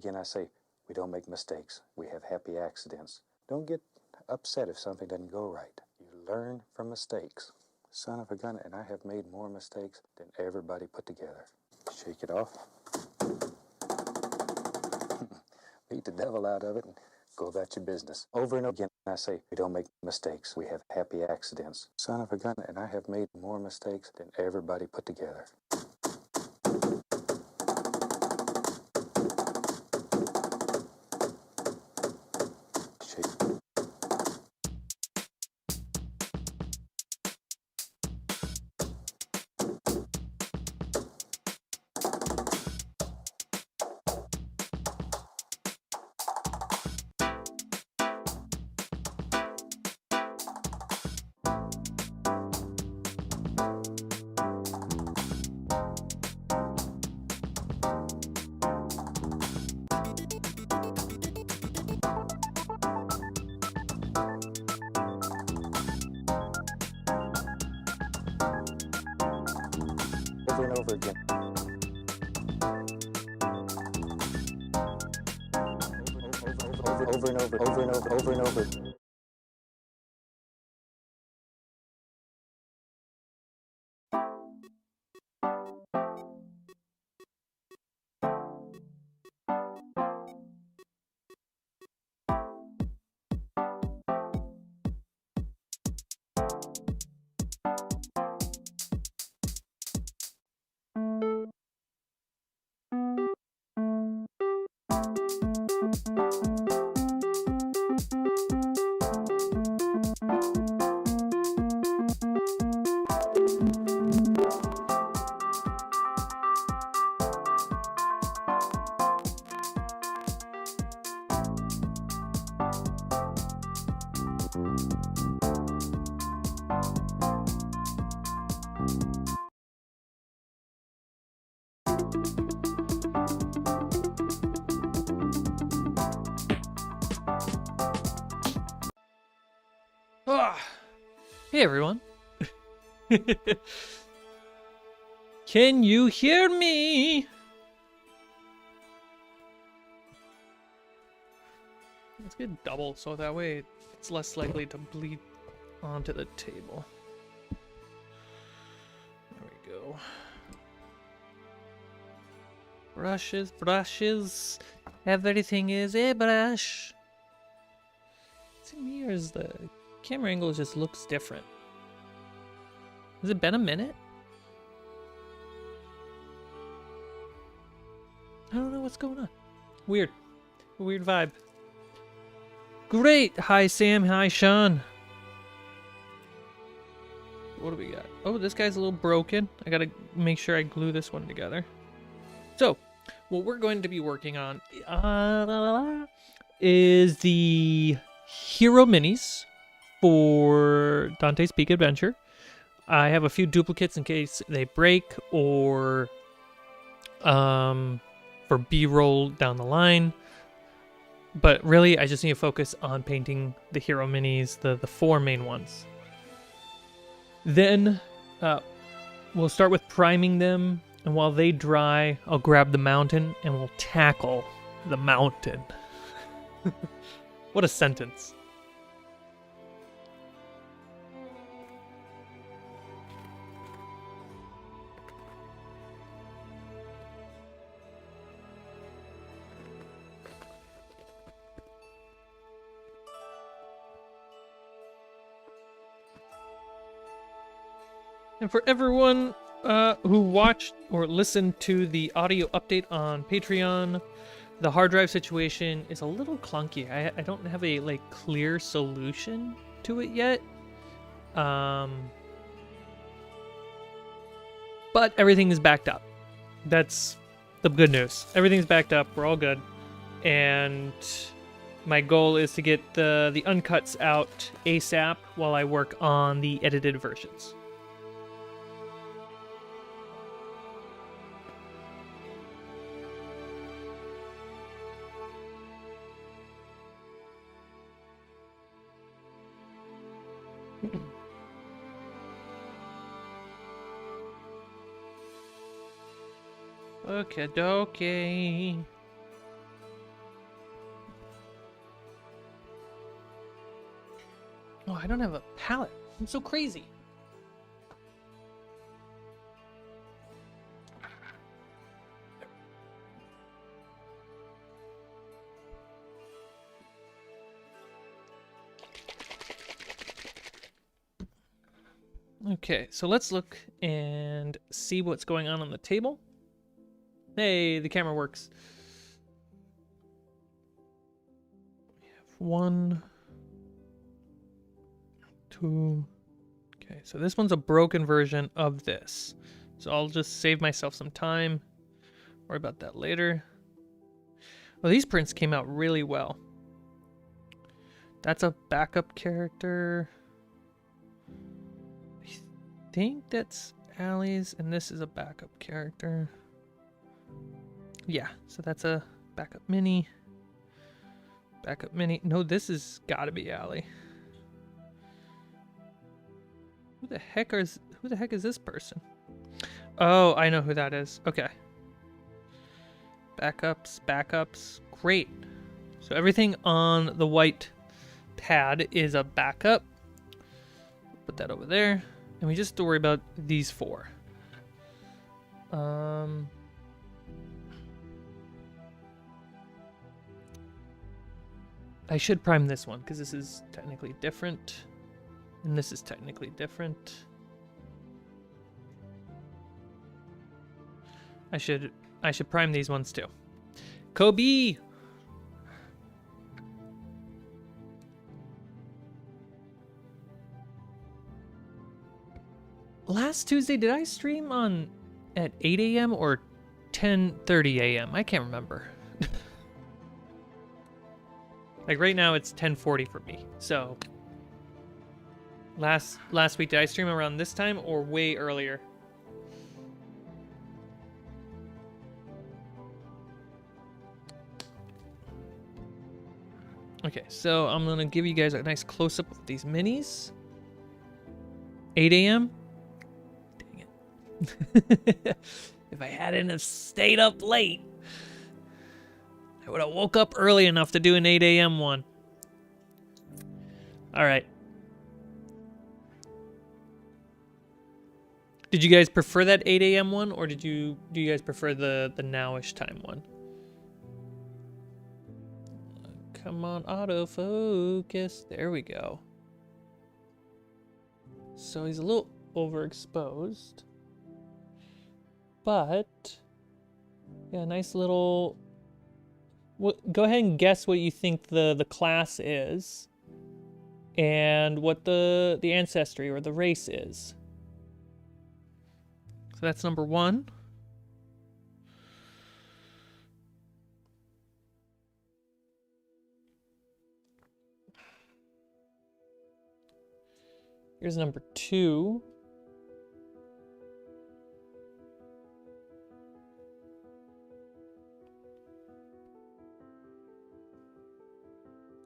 again I say, we don't make mistakes. We have happy accidents. Don't get upset if something doesn't go right. You learn from mistakes. Son of a gun, and I have made more mistakes than everybody put together. Shake it off. Beat the devil out of it and go about your business. Over and over again I say, we don't make mistakes. We have happy accidents. Son of a gun, and I have made more mistakes than everybody put together. Over and over again. Over and over. Hey everyone. Can you hear me? Let's get double so that way it's less likely to bleed onto the table. There we go. Brushes. Everything is a brush. Is it me or is the camera angle just looks different? Has it been a minute? I don't know what's going on. Weird. Weird vibe. Great! Hi Sam, hi Sean. What do we got? Oh, this guy's a little broken. I gotta make sure I glue this one together. So, what we're going to be working on is the Hero Minis for Dante's Peak Adventure. I have a few duplicates in case they break or for B-roll down the line. But really, I just need to focus on painting the Hero Minis, the 4 main ones. Then we'll start with priming them, and while they dry, I'll grab the mountain and we'll tackle the mountain. What a sentence. And for everyone who watched or listened to the audio update on Patreon, the hard drive situation is a little clunky. I don't have a clear solution to it yet. But everything is backed up. That's the good news. Everything's backed up. We're all good. And my goal is to get the uncuts out ASAP while I work on the edited versions. Okay, dokie. Oh, I don't have a palette. I'm so crazy. Okay, so let's look and see what's going on the table. Hey, the camera works. We have 1, 2. Okay, so this one's a broken version of this. So I'll just save myself some time. Worry about that later. Well, these prints came out really well. That's a backup character. I think that's Allie's, and this is a backup character. Yeah, so that's a backup mini. Backup mini. No, this has got to be Allie. Who the heck is this person? Oh, I know who that is. Okay. Backups. Great. So everything on the white pad is a backup. Put that over there. And we just have to worry about these 4. I should prime this one because this is technically different. And this is technically different. I should prime these ones too. Kobe! Last Tuesday, did I stream at 8 a.m. or 10:30 a.m.? I can't remember. Like right now it's 10:40 for me. So last week, did I stream around this time or way earlier? Okay, so I'm gonna give you guys a nice close-up of these minis. 8 a.m. Dang it. If I hadn't have stayed up late, I would have woke up early enough to do an 8 a.m. one. All right. Did you guys prefer that 8 a.m. one, or do you guys prefer the nowish time one? Come on, autofocus. There we go. So he's a little overexposed. But yeah, nice little. Go ahead and guess what you think the class is, and what the ancestry or the race is. So that's number 1. Here's number 2.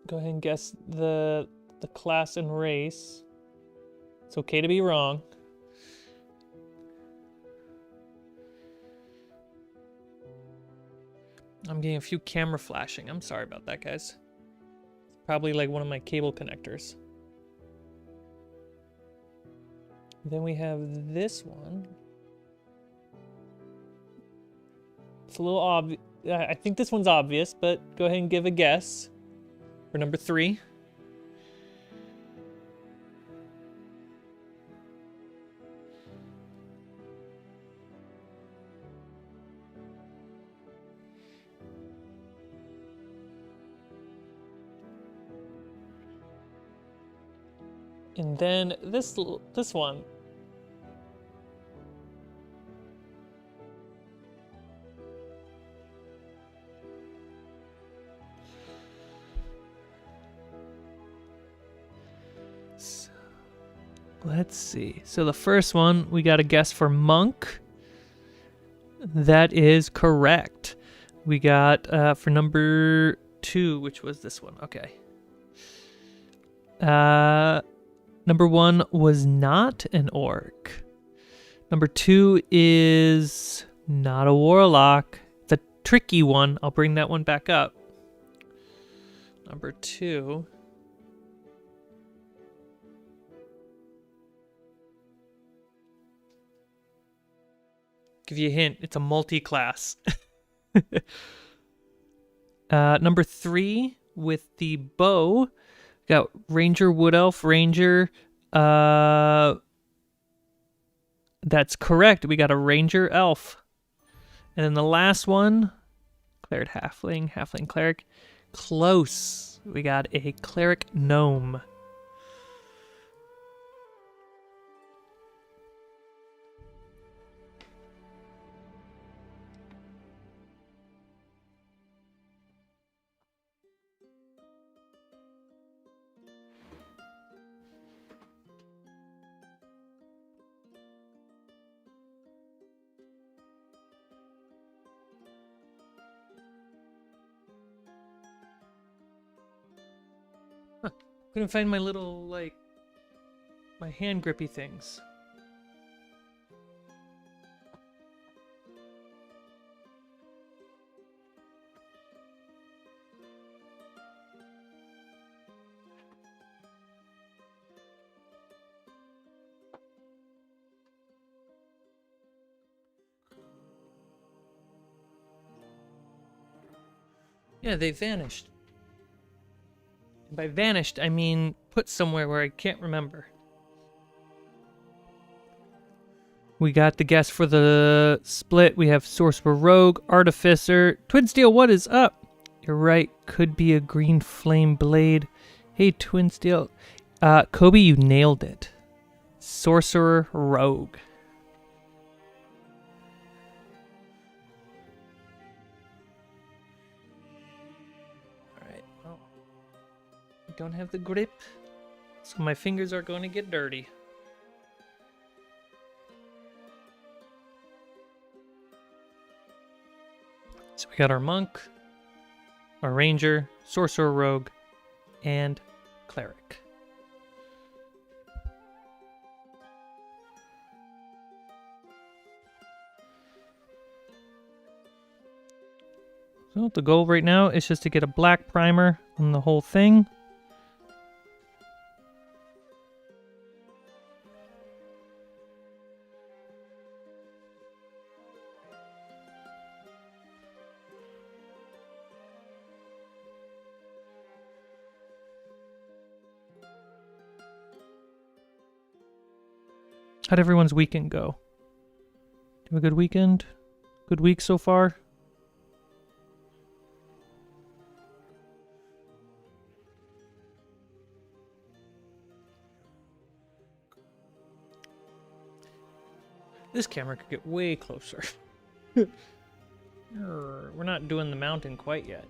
Go ahead and guess the class and race. It's okay to be wrong. I'm getting a few camera flashing. I'm sorry about that, guys. It's probably like one of my cable connectors. Then we have this one. It's a little obvious. I think this one's obvious, but go ahead and give a guess for number 3. And then this one. So, let's see. So the first one, we got a guess for Monk. That is correct. We got for number 2, which was this one. Okay. Number 1 was not an orc. Number 2 is not a warlock. It's a tricky one. I'll bring that one back up. Number 2. Give you a hint. It's a multi-class. Number 3 with the bow. Got Ranger, Wood Elf, Ranger. That's correct. We got a Ranger Elf. And then the last one, Cleric Halfling, Halfling Cleric. Close. We got a Cleric Gnome. Couldn't find my little, like, my hand grippy things. Yeah, they vanished. By vanished, I mean put somewhere where I can't remember. We got the guess for the split. We have Sorcerer Rogue, Artificer. Twin Steel, what is up? You're right. Could be a green flame blade. Hey, Twin Steel. Kobe, you nailed it. Sorcerer Rogue. Don't have the grip, so my fingers are going to get dirty. So we got our monk, our ranger, sorcerer rogue, and cleric. So the goal right now is just to get a black primer on the whole thing. How'd everyone's weekend go? Have a good weekend? Good week so far? This camera could get way closer. We're not doing the mountain quite yet.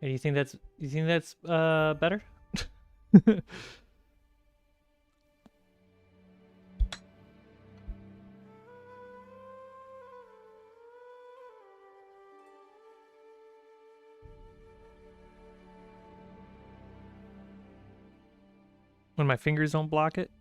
Hey, do you think that's better? When my fingers don't block it?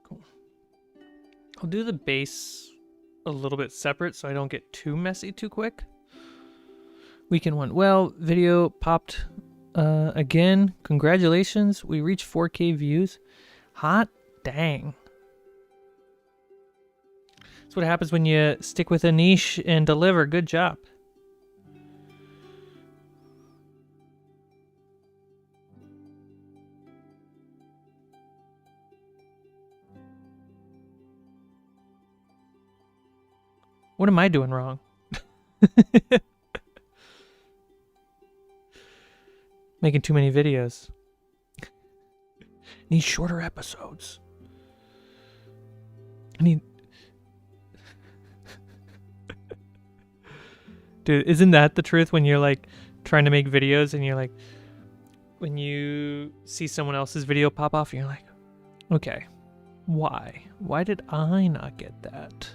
Cool. I'll do the base a little bit separate so I don't get too messy too quick. Weekend went well. Video popped again. Congratulations. We reached 4K views. Hot dang. That's what happens when you stick with a niche and deliver. Good job. What am I doing wrong? Making too many videos. Need shorter episodes. I need Dude, isn't that the truth when you're like trying to make videos and you're like, when you see someone else's video pop off, you're like, okay, why? Why did I not get that?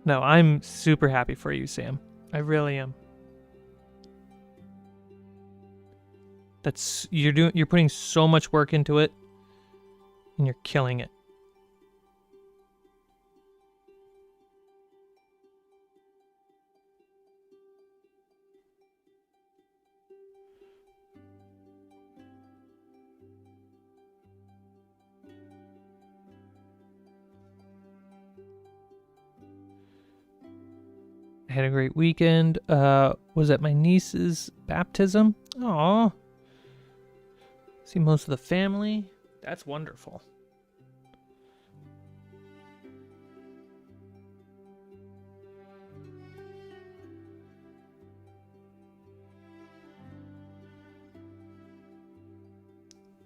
No, I'm super happy for you, Sam. I really am. You're putting so much work into it and you're killing it. I had a great weekend. Was at my niece's baptism. Aw. See most of the family. That's wonderful.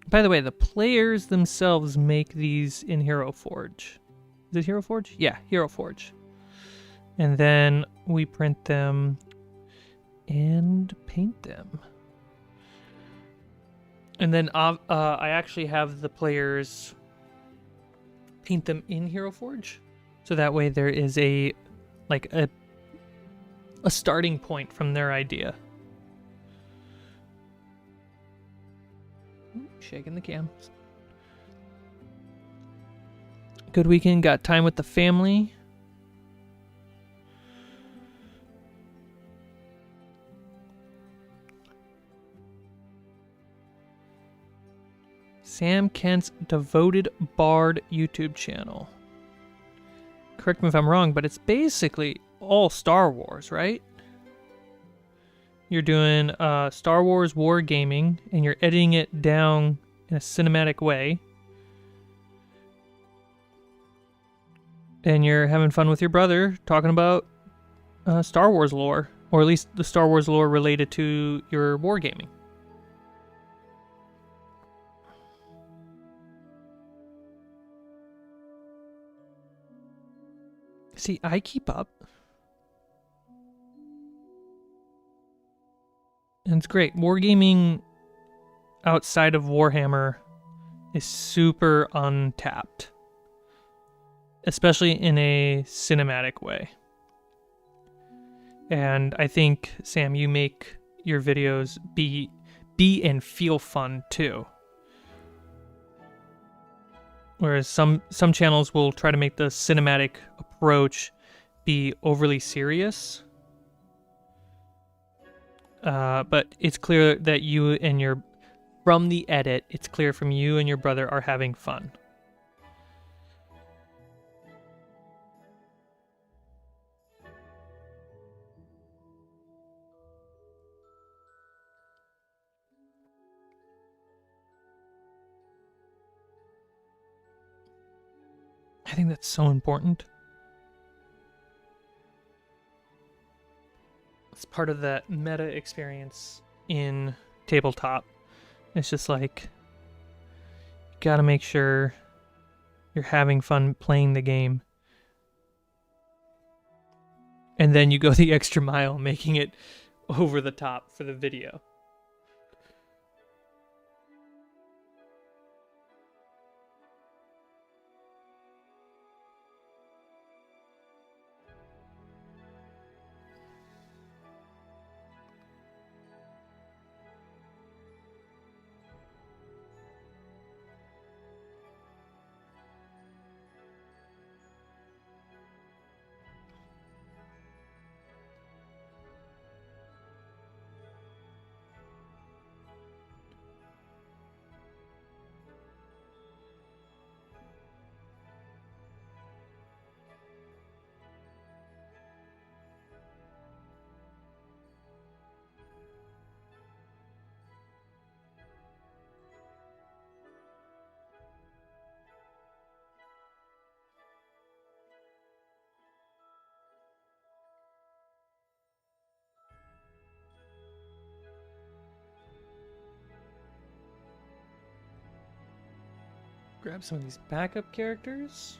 By the way, the players themselves make these in Hero Forge. Is it Hero Forge? Yeah, Hero Forge. And then we print them and paint them. And then I actually have the players paint them in Hero Forge. So that way there is a starting point from their idea. Shaking the cam. Good weekend, got time with the family. Sam Kent's Devoted Bard YouTube channel. Correct me if I'm wrong, but it's basically all Star Wars, right? You're doing Star Wars wargaming, and you're editing it down in a cinematic way. And you're having fun with your brother, talking about Star Wars lore, or at least the Star Wars lore related to your wargaming. See, I keep up. And it's great. Wargaming outside of Warhammer is super untapped. Especially in a cinematic way. And I think, Sam, you make your videos be and feel fun too. Whereas some channels will try to make the cinematic approach be overly serious. But it's clear that from the edit, it's clear from you and your brother are having fun. I think that's so important. It's part of that meta experience in Tabletop. It's just like, you gotta make sure you're having fun playing the game. And then you go the extra mile, making it over the top for the video. Grab some of these backup characters.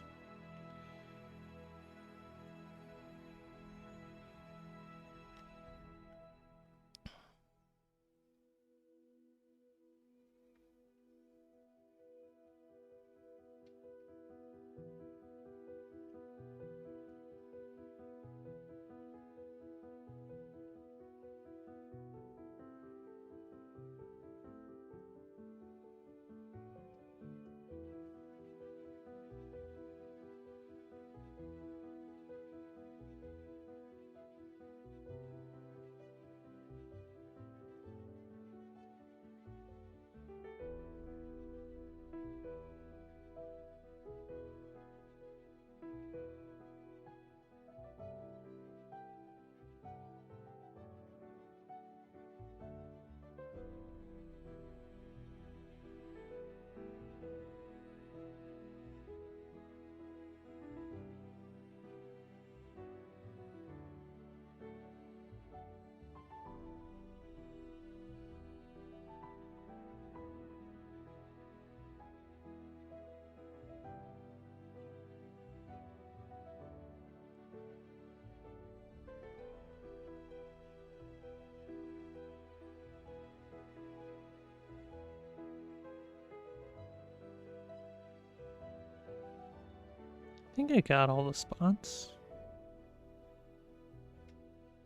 think I got all the spots.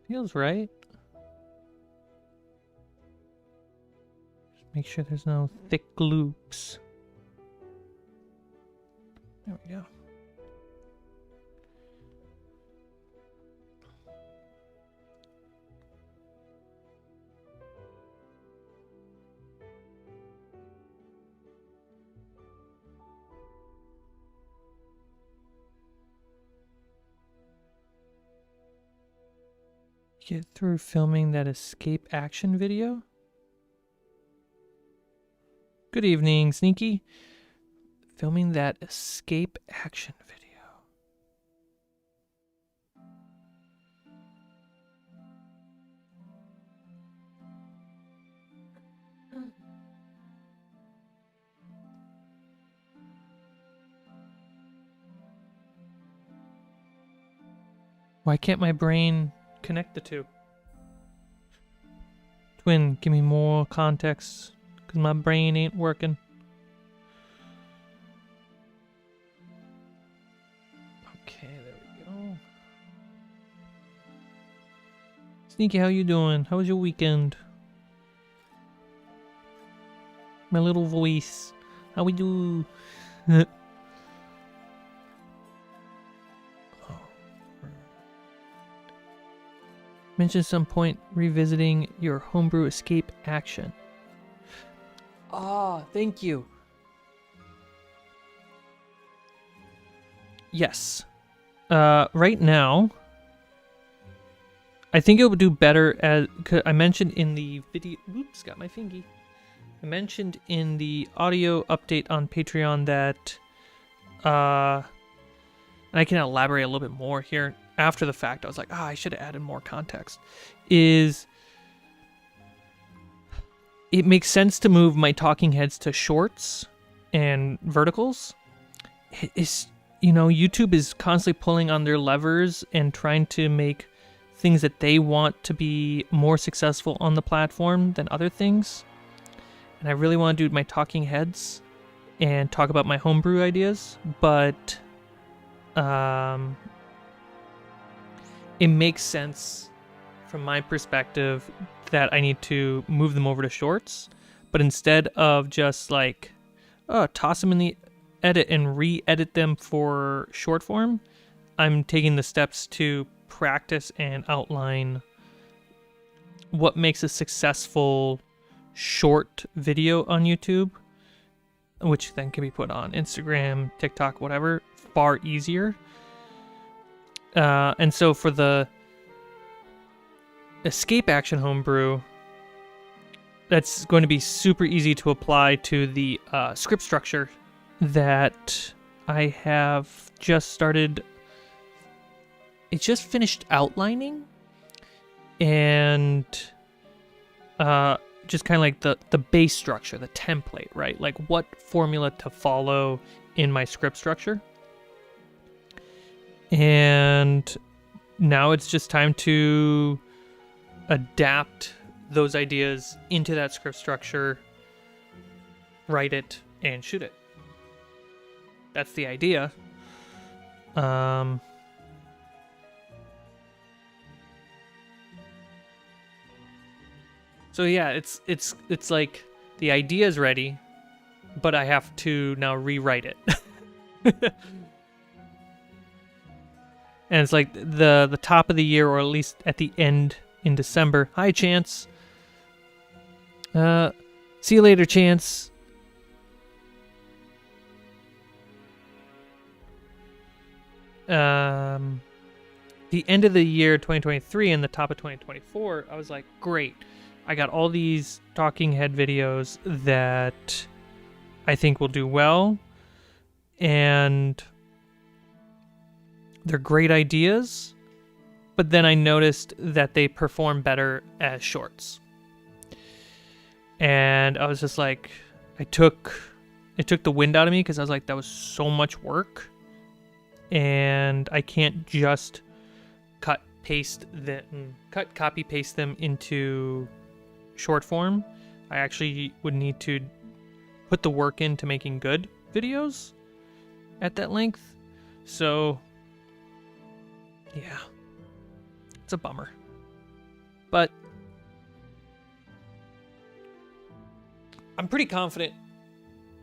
Feels right. Just make sure there's no thick loops. There we go. Get through filming that escape action video? Good evening, Sneaky. Filming that escape action video. Why can't my brain connect the two? Twin, give me more context, because my brain ain't working. Okay, there we go. Sneaky, how you doing? How was your weekend? My little voice. How we do? Mentioned some point revisiting your homebrew escape action. Ah, thank you. Yes. Right now, I think it would do better as I mentioned in the video. Oops, got my fingy. I mentioned in the audio update on Patreon that, and I can elaborate a little bit more here. After the fact, I was like, I should have added more context. It makes sense to move my talking heads to shorts and verticals. YouTube is constantly pulling on their levers and trying to make things that they want to be more successful on the platform than other things. And I really want to do my talking heads and talk about my homebrew ideas, but it makes sense from my perspective that I need to move them over to shorts, but instead of just like, toss them in the edit and re-edit them for short form, I'm taking the steps to practice and outline what makes a successful short video on YouTube, which then can be put on Instagram, TikTok, whatever, far easier. And so for the escape action homebrew, that's going to be super easy to apply to the script structure that I have just started. It just finished outlining, and just kind of like the base structure, the template, right? Like what formula to follow in my script structure. And now it's just time to adapt those ideas into that script structure, write it, and shoot it. That's the idea. So yeah, it's like the idea is ready, but I have to now rewrite it. And it's like the top of the year, or at least at the end in December. Hi, Chance. See you later, Chance. The end of the year 2023 and the top of 2024, I was like, great. I got all these talking head videos that I think will do well. And they're great ideas, but then I noticed that they perform better as shorts. And I was just like, it took the wind out of me, because I was like, that was so much work, and I can't just copy paste them into short form. I actually would need to put the work into making good videos at that length. So, yeah, it's a bummer. But I'm pretty confident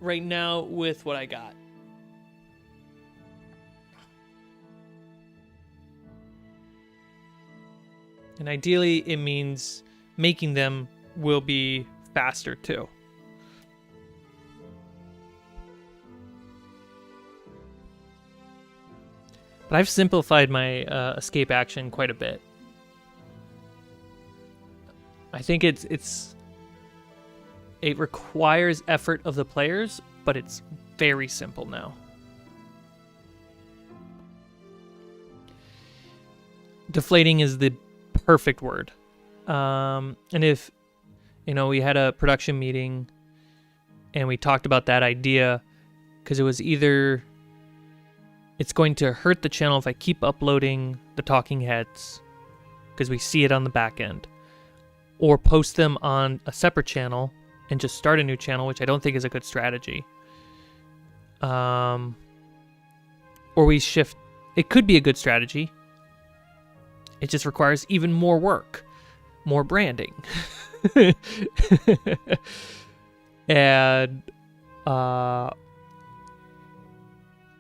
right now with what I got. And ideally, it means making them will be faster too. But I've simplified my escape action quite a bit. I think it requires effort of the players, but it's very simple now. Deflating is the perfect word. And if, we had a production meeting and we talked about that idea, because it was either it's going to hurt the channel if I keep uploading the talking heads, because we see it on the back end, or post them on a separate channel and just start a new channel, which I don't think is a good strategy. Or we shift. It could be a good strategy. It just requires even more work, more branding. And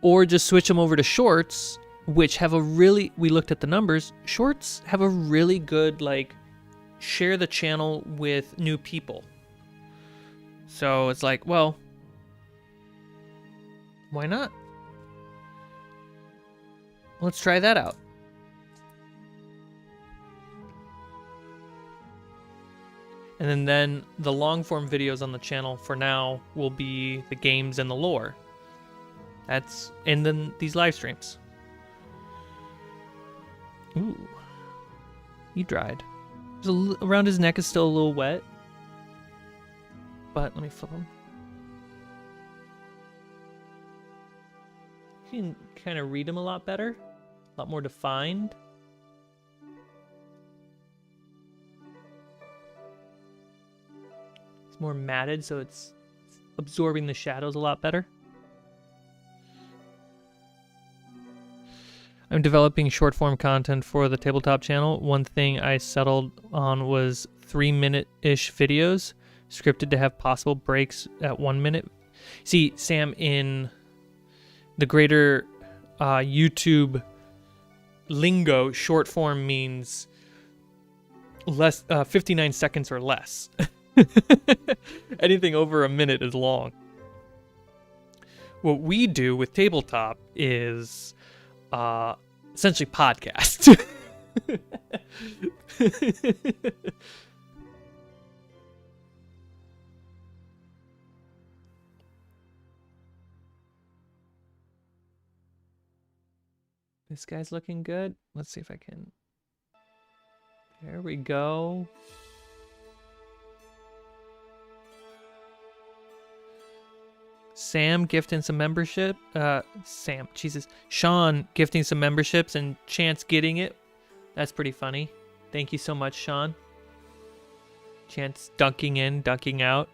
or just switch them over to shorts, which have we looked at the numbers, shorts have a really good, share the channel with new people. So it's like, well, why not? Let's try that out. And then the long form videos on the channel for now will be the games and the lore. And then these live streams. Ooh. He dried. Around his neck is still a little wet. But let me flip him. You can kind of read him a lot better. A lot more defined. It's more matted, so it's absorbing the shadows a lot better. I'm developing short form content for the Tabletop channel. One thing I settled on was 3-minute-ish videos, scripted to have possible breaks at 1 minute. See, Sam, in the greater YouTube lingo, short form means less 59 seconds or less. Anything over a minute is long. What we do with Tabletop is essentially podcast. This guy's looking good. Let's see if I can. There we go. Sam gifting some membership. Sean gifting some memberships and Chance getting it. That's pretty funny. Thank you so much, Sean. Chance dunking in, dunking out.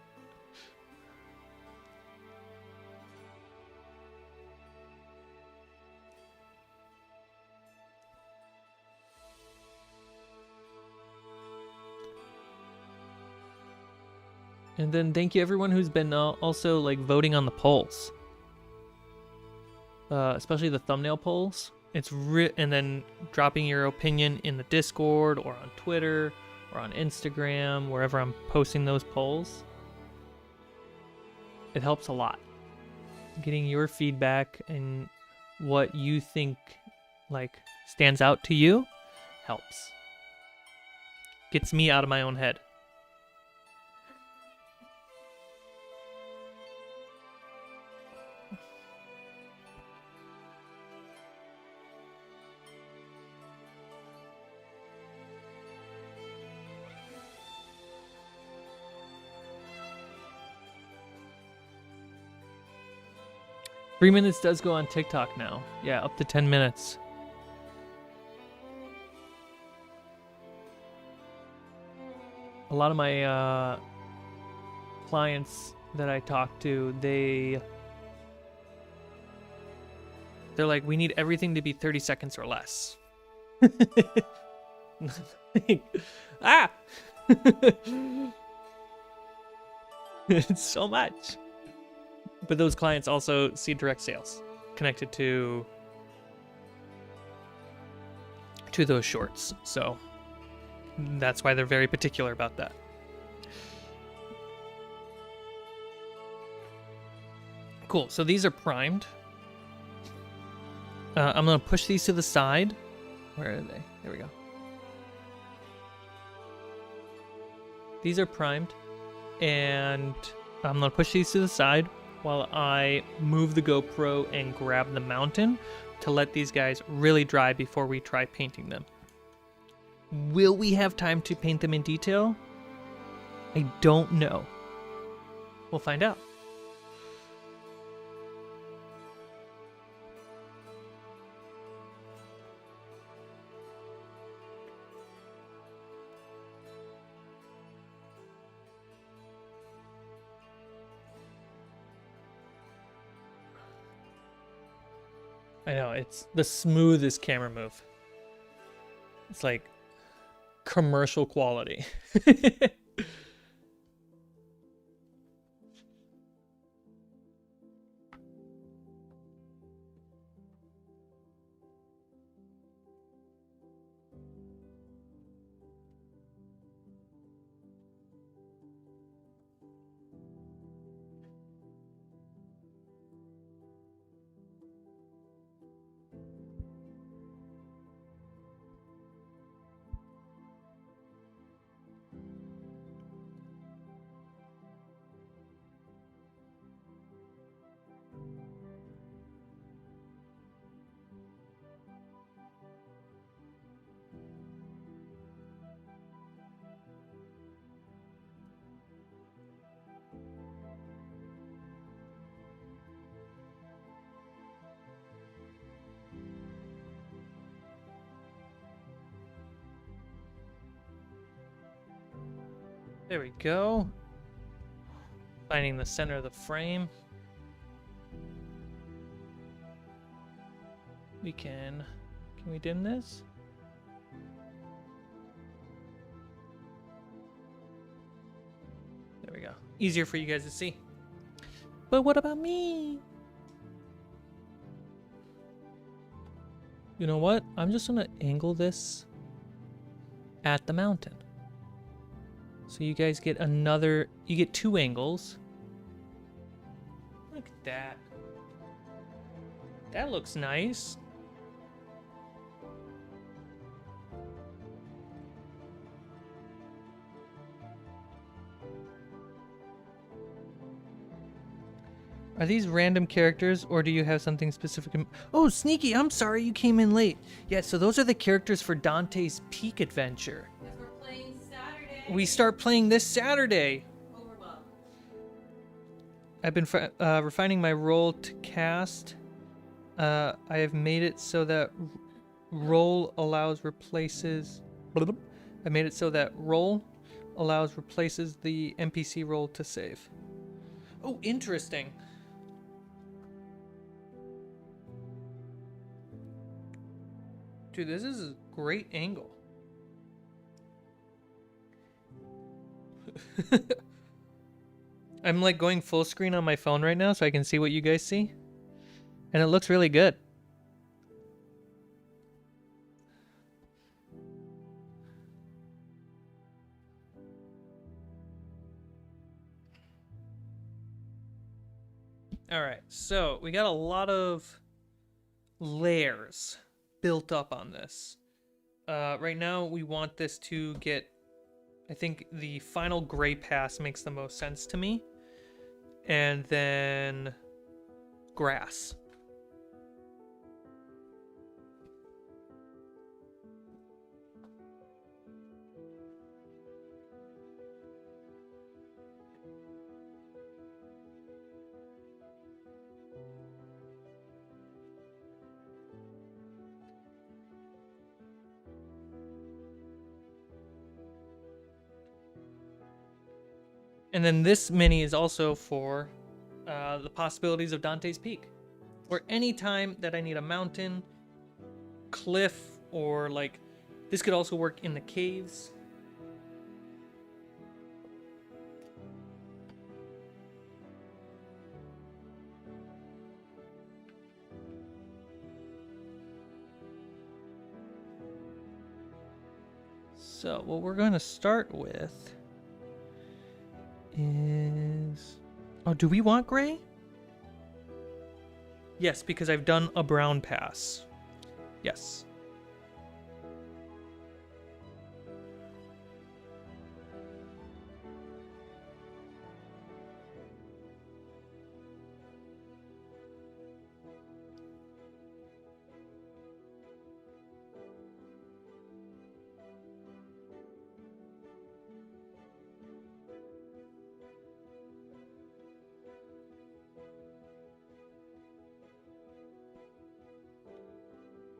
And then thank you everyone who's been also voting on the polls, especially the thumbnail polls. And then dropping your opinion in the Discord or on Twitter or on Instagram, wherever I'm posting those polls. It helps a lot. Getting your feedback and what you think stands out to you helps. Gets me out of my own head. Three minutes does go on TikTok now. Yeah, up to 10 minutes. A lot of my clients that I talk to, they They're like, we need everything to be 30 seconds or less. Ah! It's so much. But those clients also see direct sales connected to those shorts. So that's why they're very particular about that. Cool. So these are primed. I'm going to push these to the side. Where are they? There we go. These are primed. And I'm going to push these to the side while I move the GoPro and grab the mountain to let these guys really dry before we try painting them. Will we have time to paint them in detail? I don't know. We'll find out. I know, it's the smoothest camera move. It's like commercial quality. There we go. Finding the center of the frame. Can we dim this? There we go. Easier for you guys to see. But what about me? You know what? I'm just gonna angle this at the mountain. So you guys get you get two angles. Look at that. That looks nice. Are these random characters, or do you have something specific? Oh, Sneaky, I'm sorry you came in late. Yeah, so those are the characters for Dante's Peak Adventure. Because we're playing Saturday. We start playing this Saturday. Overwhelmed. I've been refining my roll to cast. I have made it so that roll allows replaces. I made it so that roll replaces the NPC roll to save. Oh, interesting. Dude, this is a great angle. I'm like going full screen on my phone right now so I can see what you guys see. And it looks really good. All right, so we got a lot of layers built up on this. Right now, we want this to get, I think the final gray pass makes the most sense to me. And then grass. And then this mini is also for the possibilities of Dante's Peak. or any time that I need a mountain, cliff, or like this could also work in the caves. So what we're going to start with is... Oh, do we want gray? Yes, because I've done a brown pass. Yes.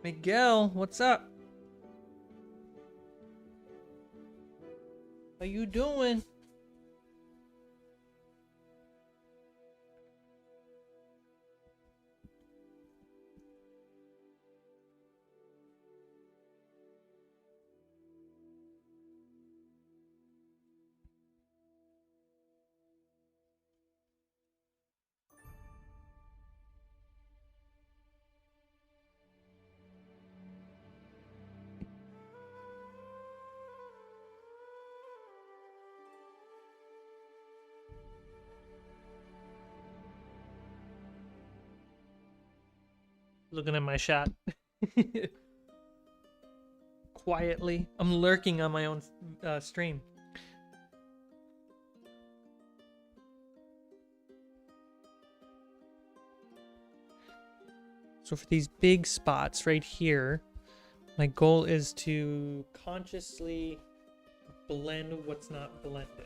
Miguel, what's up? How you doing? Looking at my shot. Quietly. I'm lurking on my own stream. So for these big spots right here, my goal is to consciously blend what's not blended.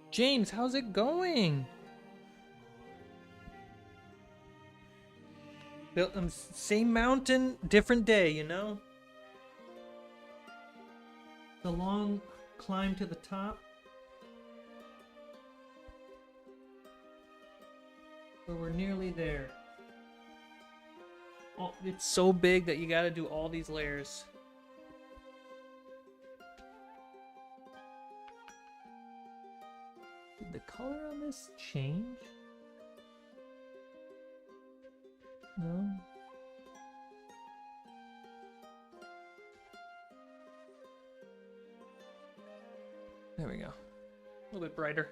James, how's it going? Same mountain, different day, you know? The long climb to the top. But we're nearly there. Oh, it's so big that you gotta do all these layers. Did the color on this change? No. There we go. A little bit brighter.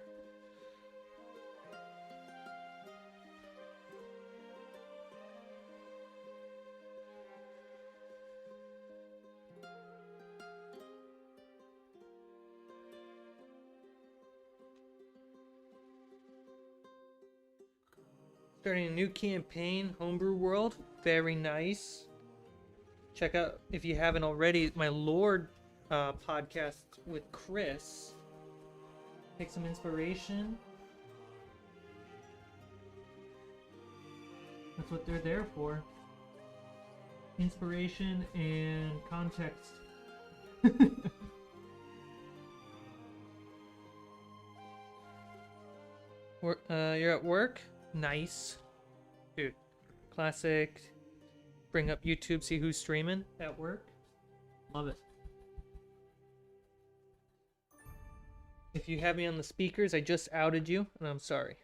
Starting a new campaign, Homebrew World. Very nice. Check out, if you haven't already, my Lord podcast with Chris. Take some inspiration. That's what they're there for. Inspiration and context. You're at work? Nice. Dude, classic. Bring up YouTube, see who's streaming at work. Love it. If you have me on the speakers, I just outed you, and I'm sorry.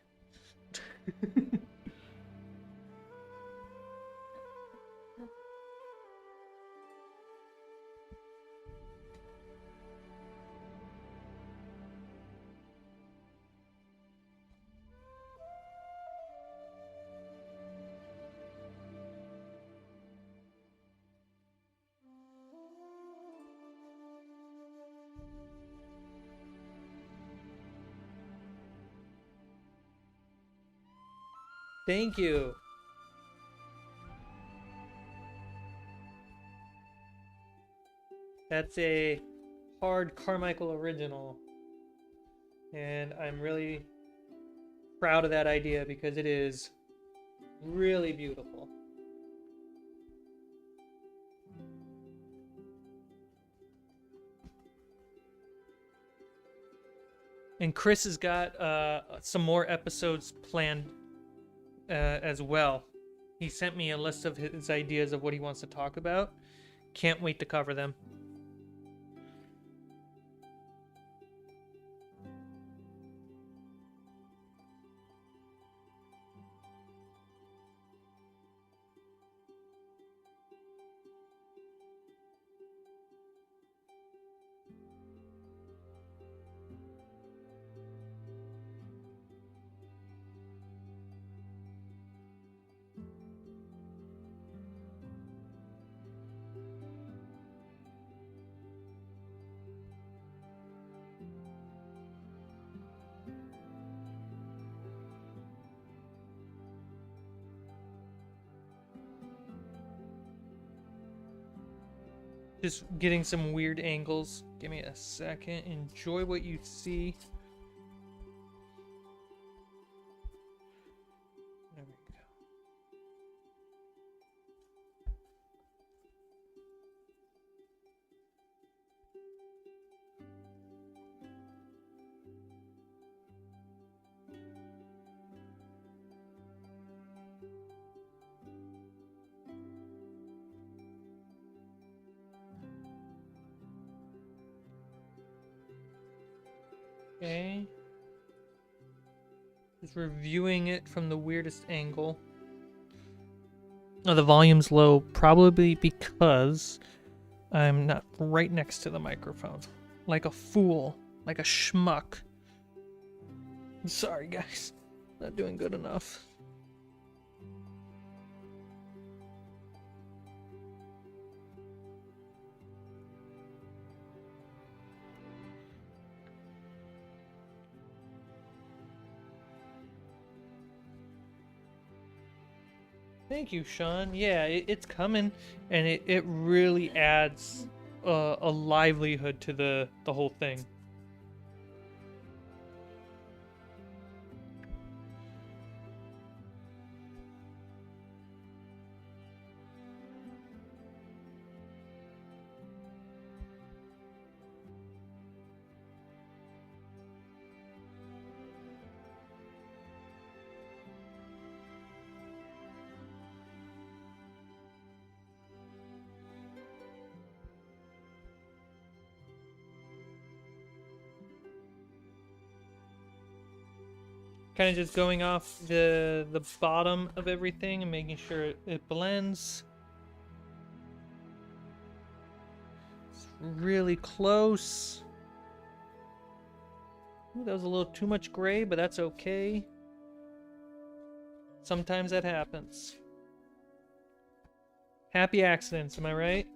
Thank you. That's a hard Carmichael original. And I'm really proud of that idea because it is really beautiful. And Chris has got some more episodes planned as well. He sent me a list of his ideas of what he wants to talk about. Can't wait to cover them. Just getting some weird angles. Give me a second. Enjoy what you see. There we go. Okay. Just reviewing it from the weirdest angle. Oh, the volume's low, probably because I'm not right next to the microphone. Like a fool. Like a schmuck. I'm sorry, guys. Not doing good enough. Thank you, Sean. Yeah, it's coming, and it really adds a livelihood to the whole thing. Kind of just going off the bottom of everything and making sure it blends. It's really close. Ooh, that was a little too much gray, but that's okay. Sometimes that happens. Happy accidents, am I right?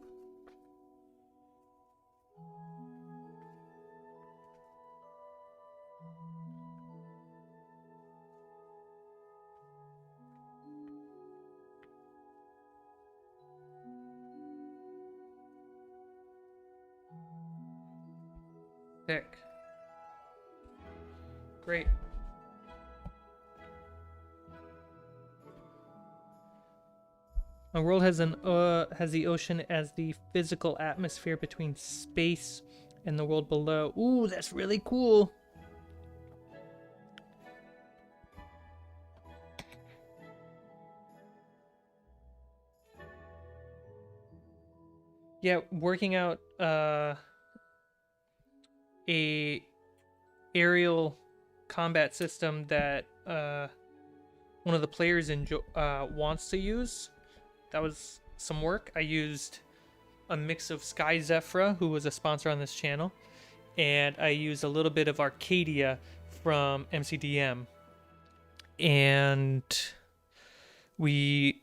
Thick. Great. My world has the ocean as the physical atmosphere between space and the world below. Ooh, that's really cool. Yeah, working out a aerial combat system that one of the players wants to use. That was some work. I used a mix of Sky Zephyra, who was a sponsor on this channel, and I used a little bit of Arcadia from MCDM, and we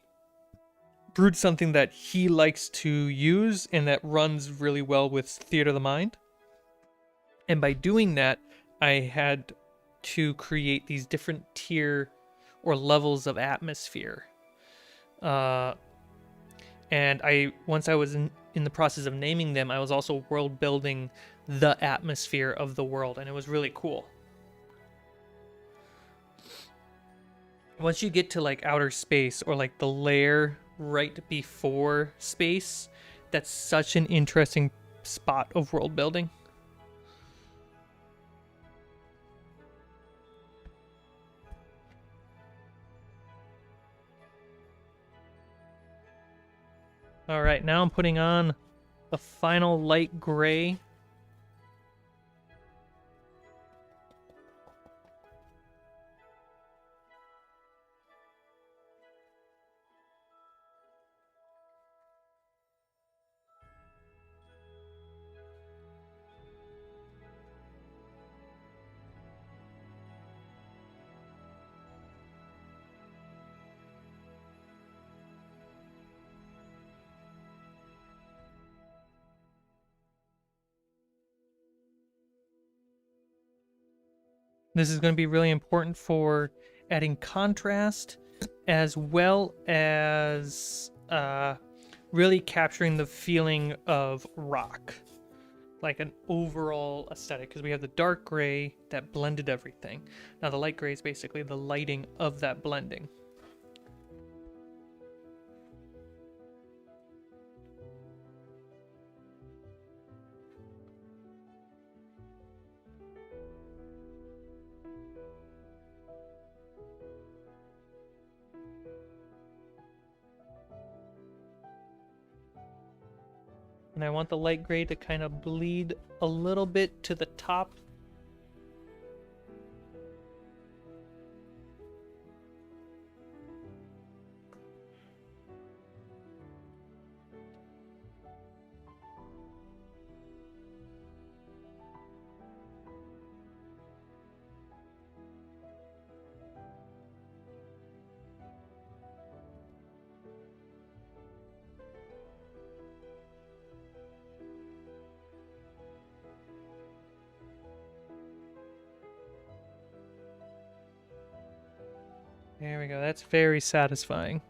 brewed something that he likes to use and that runs really well with Theater of the Mind. And by doing that, I had to create these different tier or levels of atmosphere. And once I was in the process of naming them, I was also world building the atmosphere of the world, and it was really cool. Once you get to like outer space or like the layer right before space, that's such an interesting spot of world building. All right, now I'm putting on the final light gray. This is going to be really important for adding contrast as well as really capturing the feeling of rock, like an overall aesthetic, because we have the dark gray that blended everything. Now the light gray is basically the lighting of that blending. And I want the light gray to kind of bleed a little bit to the top. There we go. That's very satisfying.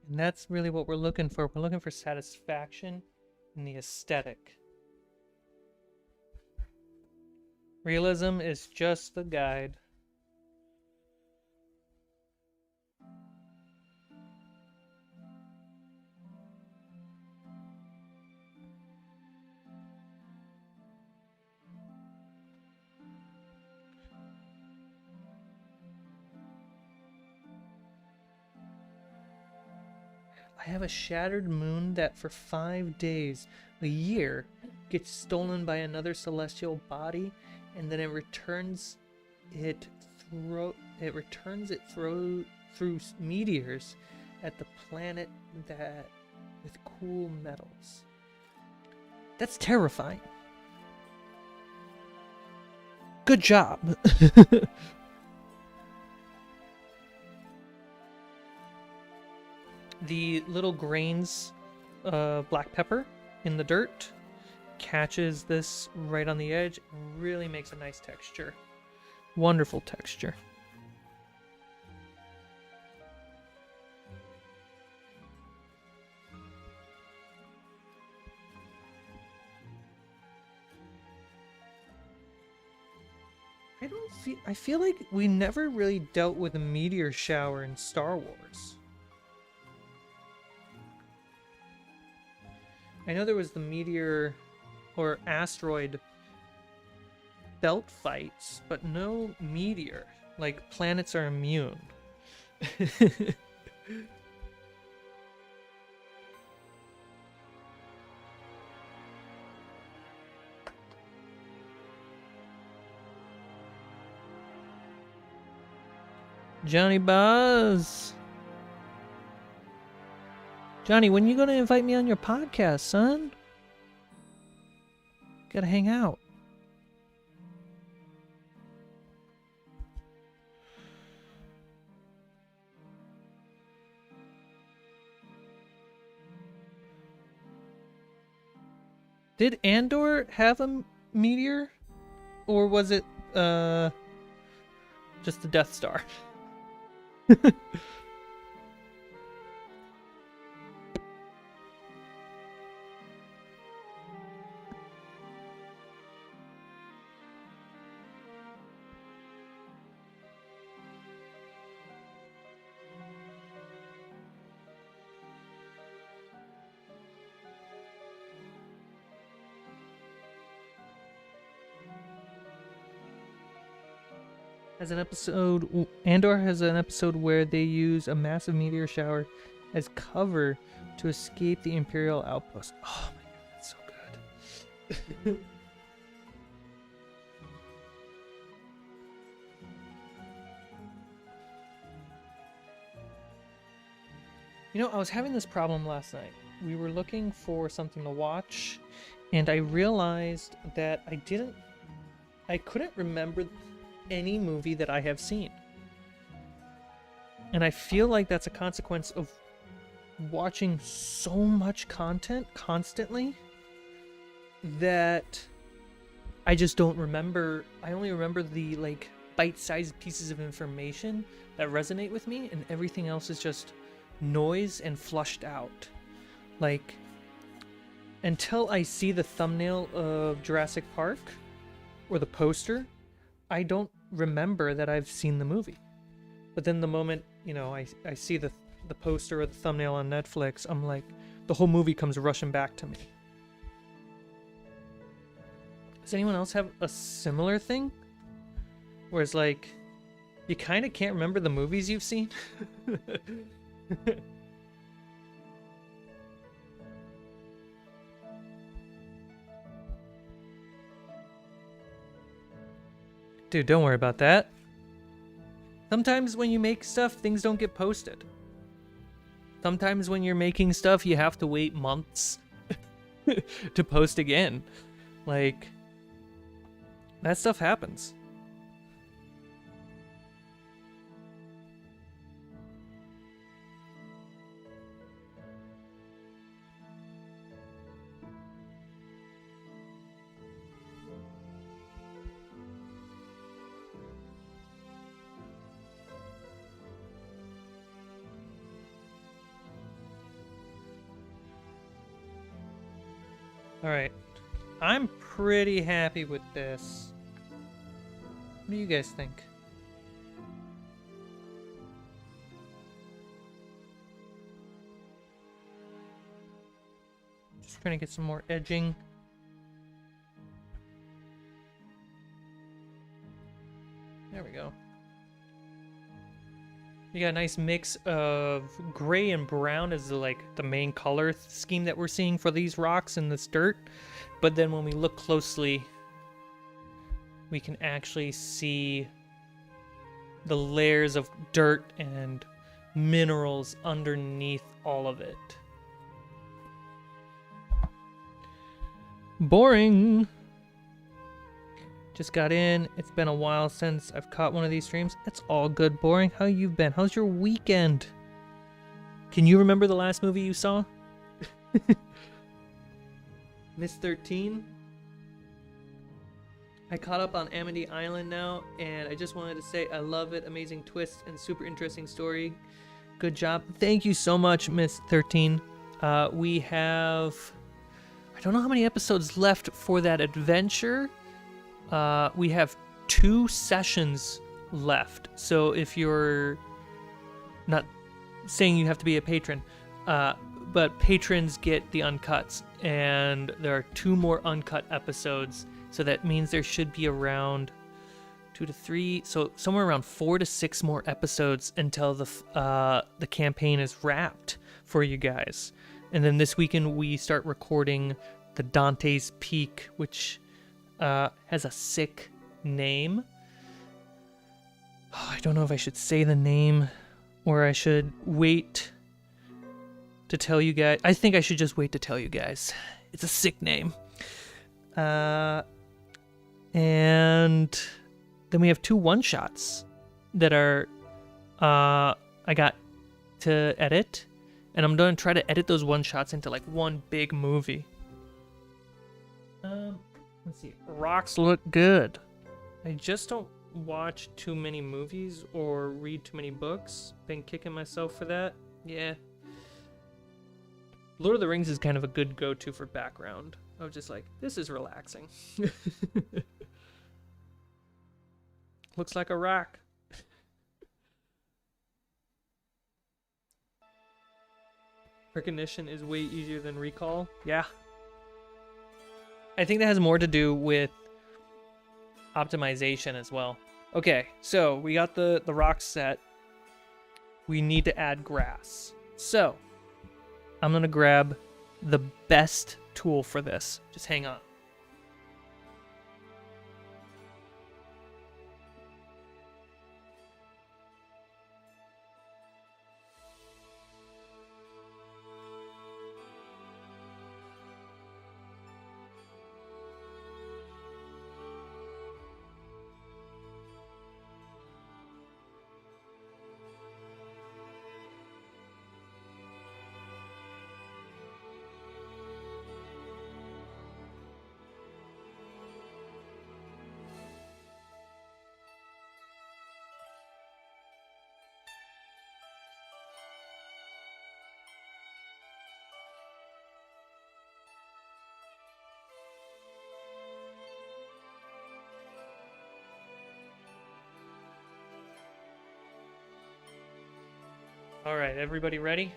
And that's really what we're looking for. We're looking for satisfaction in the aesthetic. Realism is just the guide. I have a shattered moon that for 5 days, a year, gets stolen by another celestial body, and then it returns it through meteors at the planet that with cool metals. That's terrifying. Good job. The little grains of black pepper in the dirt catches this right on the edge and really makes a nice texture. Wonderful texture. I feel like we never really dealt with a meteor shower in Star Wars. I know there was the meteor or asteroid belt fights, but no meteor. Like, planets are immune. Johnny Buzz. Johnny, when you gonna invite me on your podcast, son? Gotta hang out. Did Andor have a meteor? Or was it, just the Death Star? Andor has an episode where they use a massive meteor shower as cover to escape the Imperial outpost. Oh my god, that's so good. You know, I was having this problem last night. We were looking for something to watch, and I realized that I couldn't remember any movie that I have seen. And I feel like that's a consequence of watching so much content constantly that I just don't remember. I only remember the like bite-sized pieces of information that resonate with me, and everything else is just noise and flushed out. Like, until I see the thumbnail of Jurassic Park or the poster, I don't remember that I've seen the movie. But then the moment, you know, I see the poster or the thumbnail on Netflix, I'm like, the whole movie comes rushing back to me. Does anyone else have a similar thing? Where it's like, you kind of can't remember the movies you've seen? Dude, don't worry about that. Sometimes when you make stuff, things don't get posted. Sometimes when you're making stuff, you have to wait months to post again. Like, that stuff happens. Alright, I'm pretty happy with this. What do you guys think? Just trying to get some more edging. There we go. You got a nice mix of gray and brown as the main color scheme that we're seeing for these rocks and this dirt. But then when we look closely, we can actually see the layers of dirt and minerals underneath all of it. Boring. Just got in. It's been a while since I've caught one of these streams. It's all good, Boring. How you been? How's your weekend? Can you remember the last movie you saw? Miss 13? I caught up on Amity Island now, and I just wanted to say I love it. Amazing twist and super interesting story. Good job. Thank you so much, Miss 13. We have... I don't know how many episodes left for that adventure. We have 2 sessions left. So if you're not saying you have to be a patron, but patrons get the uncuts, and there are 2 more uncut episodes. So that means there should be around 2 to 3, so somewhere around 4 to 6 more episodes until the campaign is wrapped for you guys. And then this weekend we start recording the Dante's Peak, which has a sick name. I don't know if I should say the name or I should wait to tell you guys. I think I should just wait to tell you guys. It's a sick name. And then we have 2 one-shots that are I got to edit, and I'm going to try to edit those one-shots into like one big movie. Let's see. Rocks look good. I just don't watch too many movies or read too many books. Been kicking myself for that. Yeah. Lord of the Rings is kind of a good go-to for background. I was just like, this is relaxing. Looks like a rock. Recognition is way easier than recall. Yeah. I think that has more to do with optimization as well. Okay, so we got the rock set. We need to add grass. So, I'm going to grab the best tool for this. Just hang on. All right, everybody ready?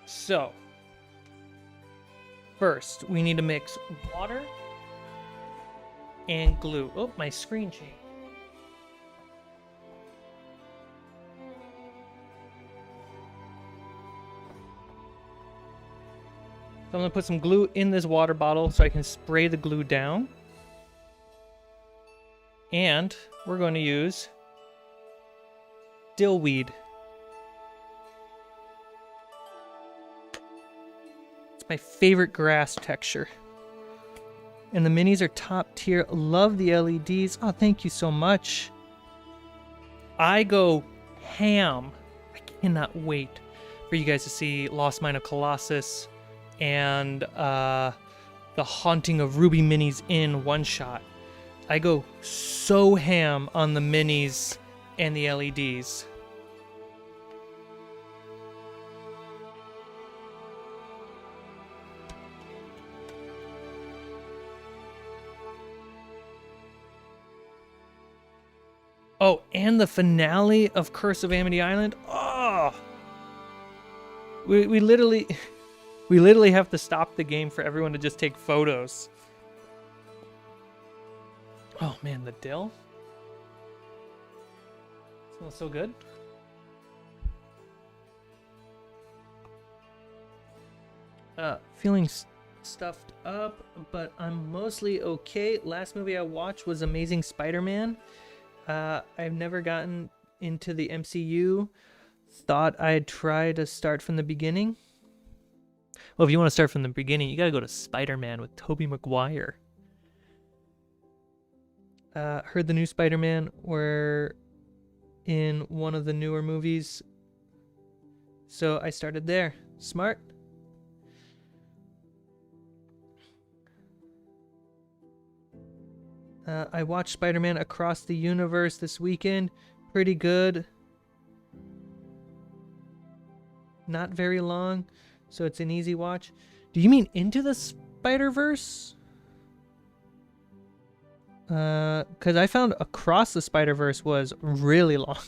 So, first, we need to mix water and glue. Oh, my screen changed. So I'm going to put some glue in this water bottle so I can spray the glue down. And we're going to use dillweed. It's my favorite grass texture. And the minis are top tier. Love the LEDs. Oh, thank you so much. I go ham. I cannot wait for you guys to see Lost Mine of Colossus and The Haunting of Ruby Minis in one shot. I go so ham on the minis and the LEDs. Oh, and the finale of Curse of Amity Island. Oh, we literally have to stop the game for everyone to just take photos. Oh man, the dill smells so good. Feeling stuffed up, but I'm mostly okay. Last movie I watched was Amazing Spider-Man. I've never gotten into the MCU. Thought I'd try to start from the beginning. Well, if you want to start from the beginning, you gotta go to Spider-Man with Tobey Maguire. Heard the new Spider-Man were in one of the newer movies, so I started there. Smart. I watched Spider-Man Across the Universe this weekend. Pretty good. Not very long, so it's an easy watch. Do you mean Into the Spider-Verse? Because I found Across the Spider-Verse was really long.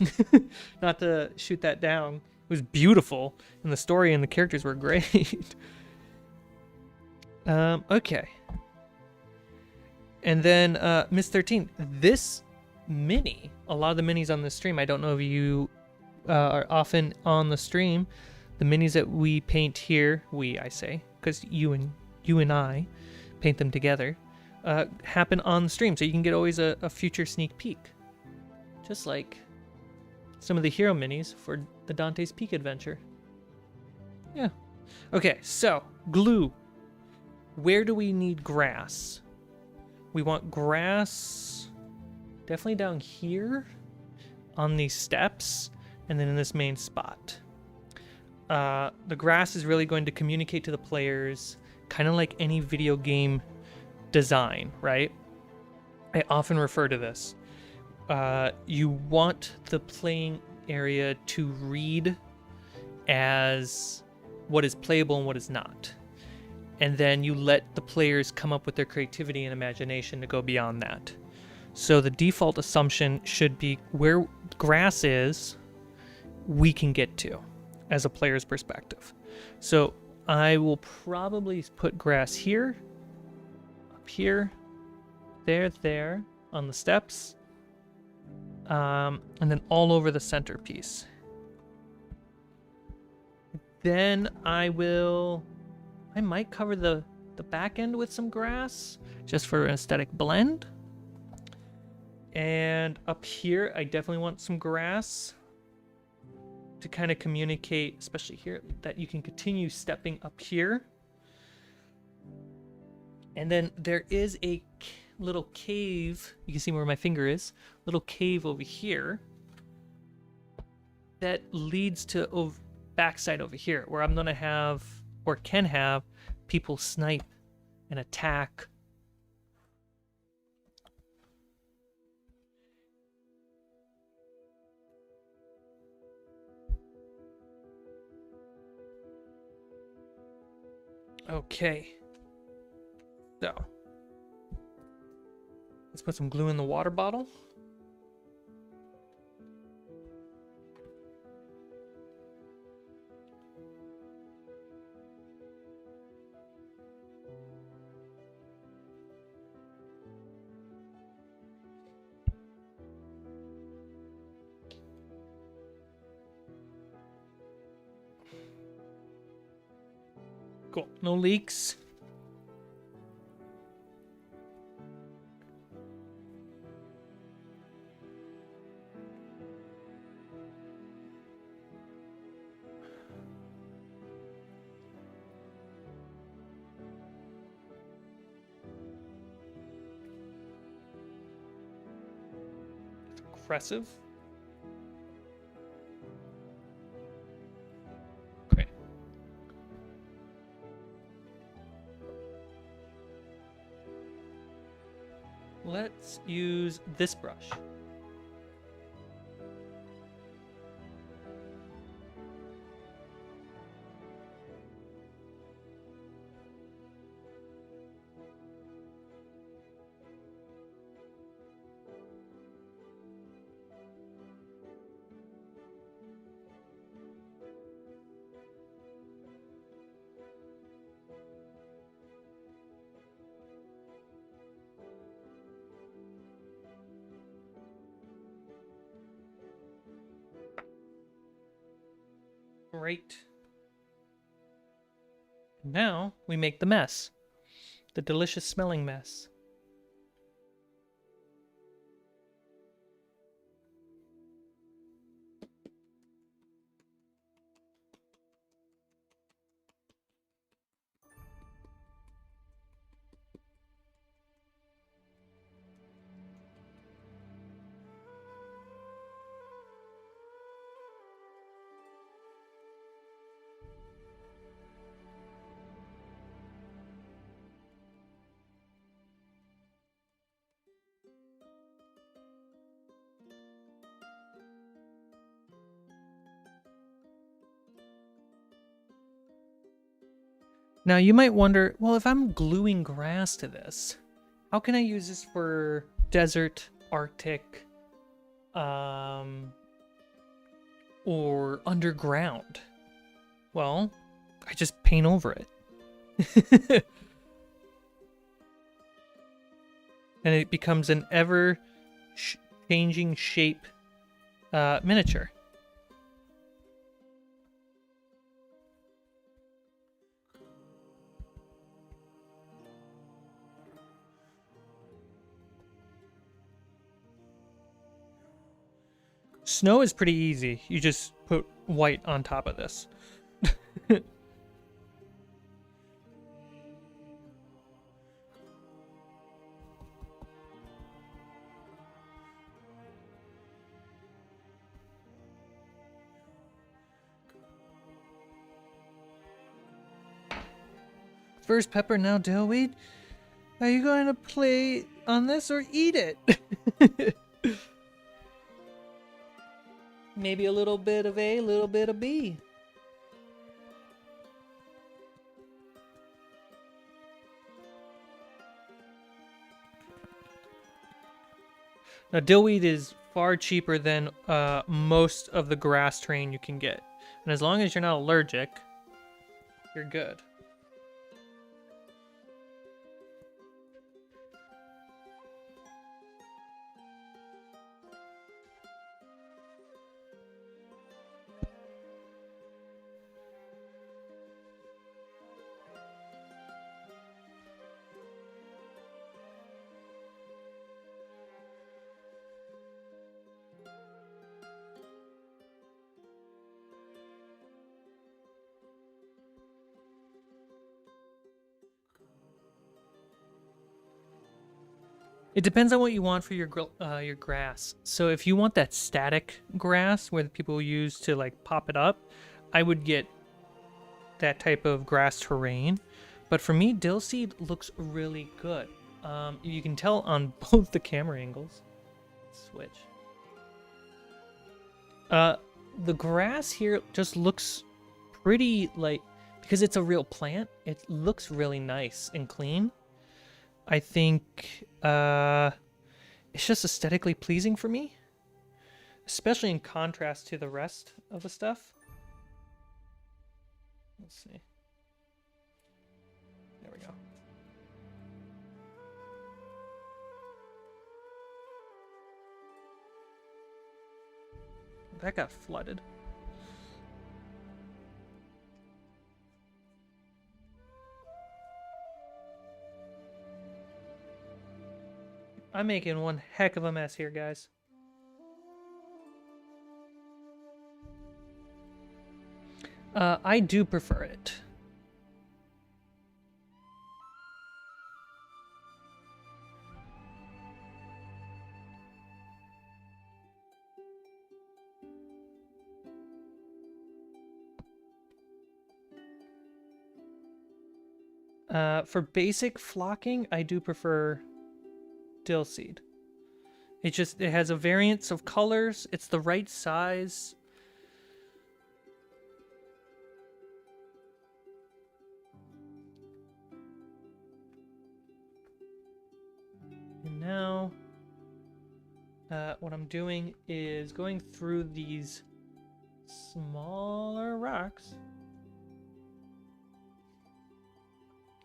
Not to shoot that down. It was beautiful, and the story and the characters were great. Okay. And then, Miss 13, this mini, a lot of the minis on the stream, I don't know if you are often on the stream, the minis that we paint here, I say, because you and I paint them together. happen on the stream, so you can get always a future sneak peek. Just like some of the hero minis for the Dante's Peak adventure. Yeah. Okay, so glue. Where do we need grass? We want grass definitely down here on these steps and then in this main spot. The grass is really going to communicate to the players, kind of like any video game design, right? I often refer to this. You want the playing area to read as what is playable and what is not. And then you let the players come up with their creativity and imagination to go beyond that. So the default assumption should be where grass is, we can get to as a player's perspective. So I will probably put grass here, up here, there, on the steps, and then all over the centerpiece. Then I might cover the back end with some grass, just for an aesthetic blend. And up here, I definitely want some grass to kind of communicate, especially here, that you can continue stepping up here. And then there is a little cave, you can see where my finger is, little cave over here that leads to backside over here, where I'm gonna have, or can have, people snipe and attack. Okay, so let's put some glue in the water bottle. Cool, no leaks. Aggressive. Okay. Let's use this brush. Right. Now we make the mess. The delicious smelling mess. Now you might wonder, well, if I'm gluing grass to this, how can I use this for desert, Arctic, or underground? Well, I just paint over it. And it becomes an ever changing shape miniature. Snow is pretty easy. You just put white on top of this. First pepper, now dillweed. Are you going to play on this or eat it? Maybe a little bit of A, a little bit of B. Now, dillweed is far cheaper than most of the grass terrain you can get. And as long as you're not allergic, you're good. It depends on what you want for your grass. So if you want that static grass where people use to like pop it up, I would get that type of grass terrain. But for me, dill seed looks really good. You can tell on both the camera angles. Switch. The grass here just looks pretty, like, because it's a real plant, it looks really nice and clean. I think it's just aesthetically pleasing for me, especially in contrast to the rest of the stuff. Let's see. There we go. That got flooded. I'm making one heck of a mess here, guys. I do prefer it. For basic flocking, I do prefer dill seed. It has a variance of colors. It's the right size. And now, what I'm doing is going through these smaller rocks.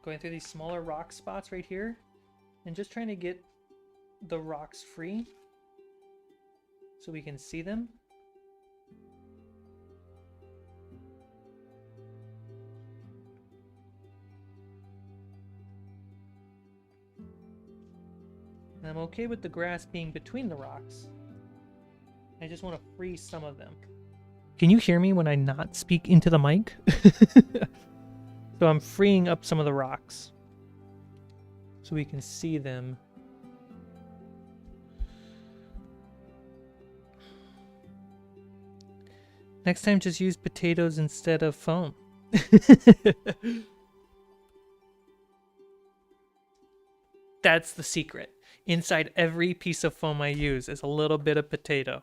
Going through these smaller rock spots right here, and just trying to get the rocks free so we can see them. And I'm okay with the grass being between the rocks. I just want to free some of them. Can you hear me when I not speak into the mic? So I'm freeing up some of the rocks so we can see them. Next time, just use potatoes instead of foam. That's the secret. Inside every piece of foam I use is a little bit of potato.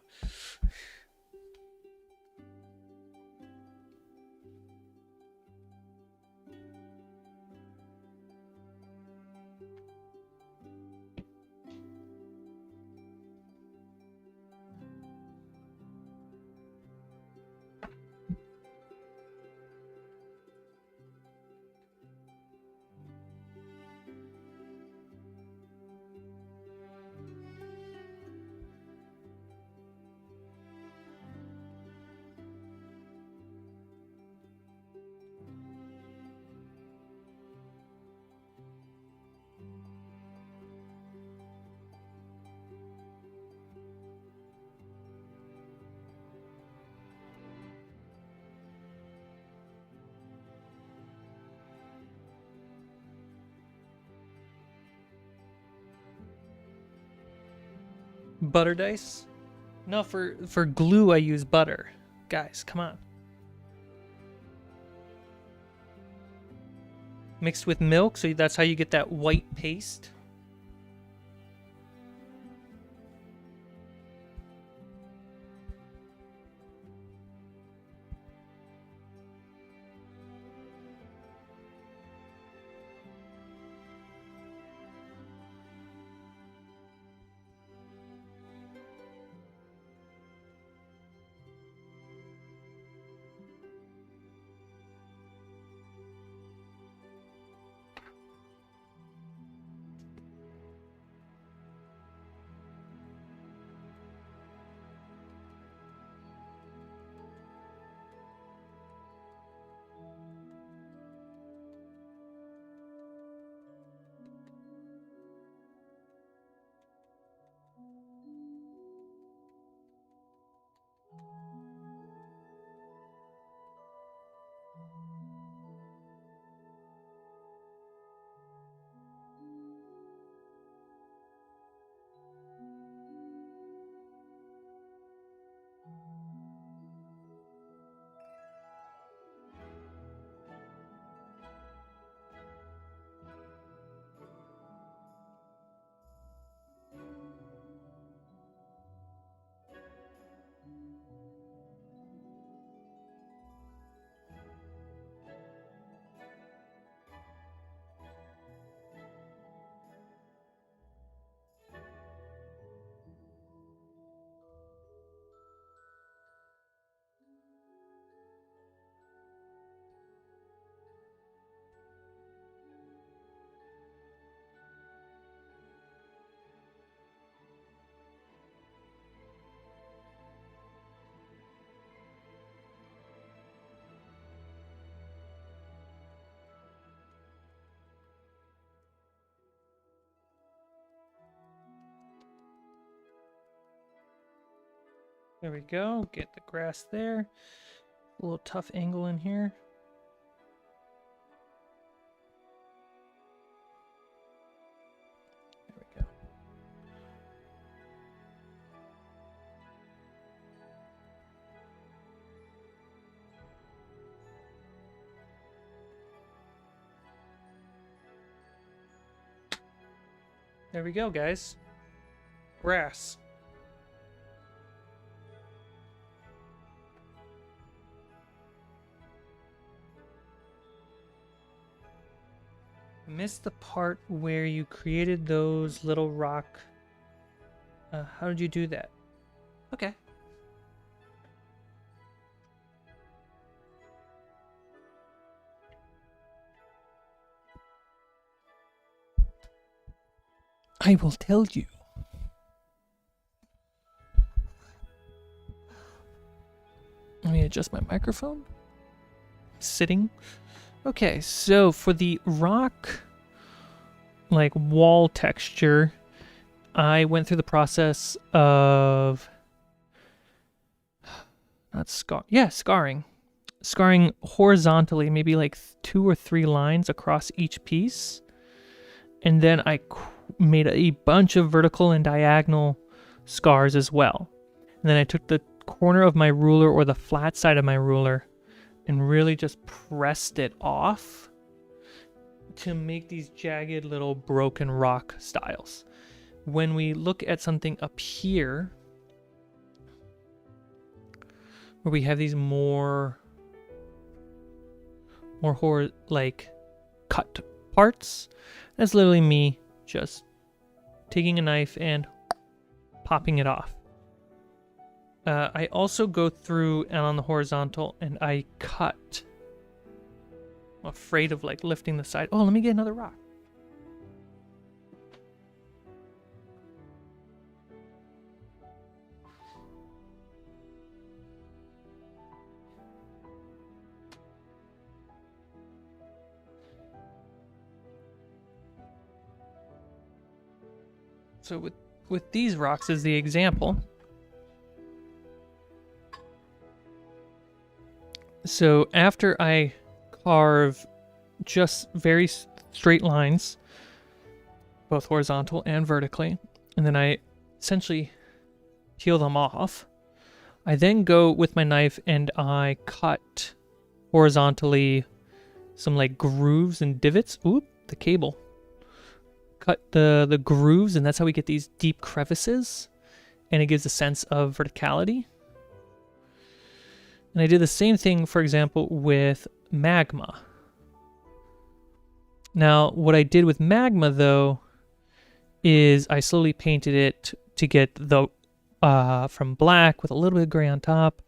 Butter dice? No, for glue I use butter. Guys, come on. Mixed with milk, so that's how you get that white paste. There we go. Get the grass there. A little tough angle in here. There we go. There we go, guys. Grass. Missed the part where you created those little rock. How did you do that? Okay. I will tell you. Let me adjust my microphone. Sitting. Okay, so for the rock, like wall texture, I went through the process of scarring. Scarring horizontally, maybe like 2 or 3 lines across each piece. And then I made a bunch of vertical and diagonal scars as well. And then I took the corner of my ruler or the flat side of my ruler and really just pressed it off to make these jagged little broken rock styles. When we look at something up here, where we have these more like cut parts, that's literally me just taking a knife and popping it off. I also go through and on the horizontal and I cut. I'm afraid of like lifting the side. Oh, let me get another rock. So with these rocks as the example. So after I carve just very straight lines, both horizontal and vertically, and then I essentially peel them off. I then go with my knife and I cut horizontally some like grooves and divots. Oop, the cable. Cut the grooves, and that's how we get these deep crevices, and it gives a sense of verticality. And I did the same thing, for example, with magma. Now, what I did with magma, though, is I slowly painted it to get the from black with a little bit of gray on top,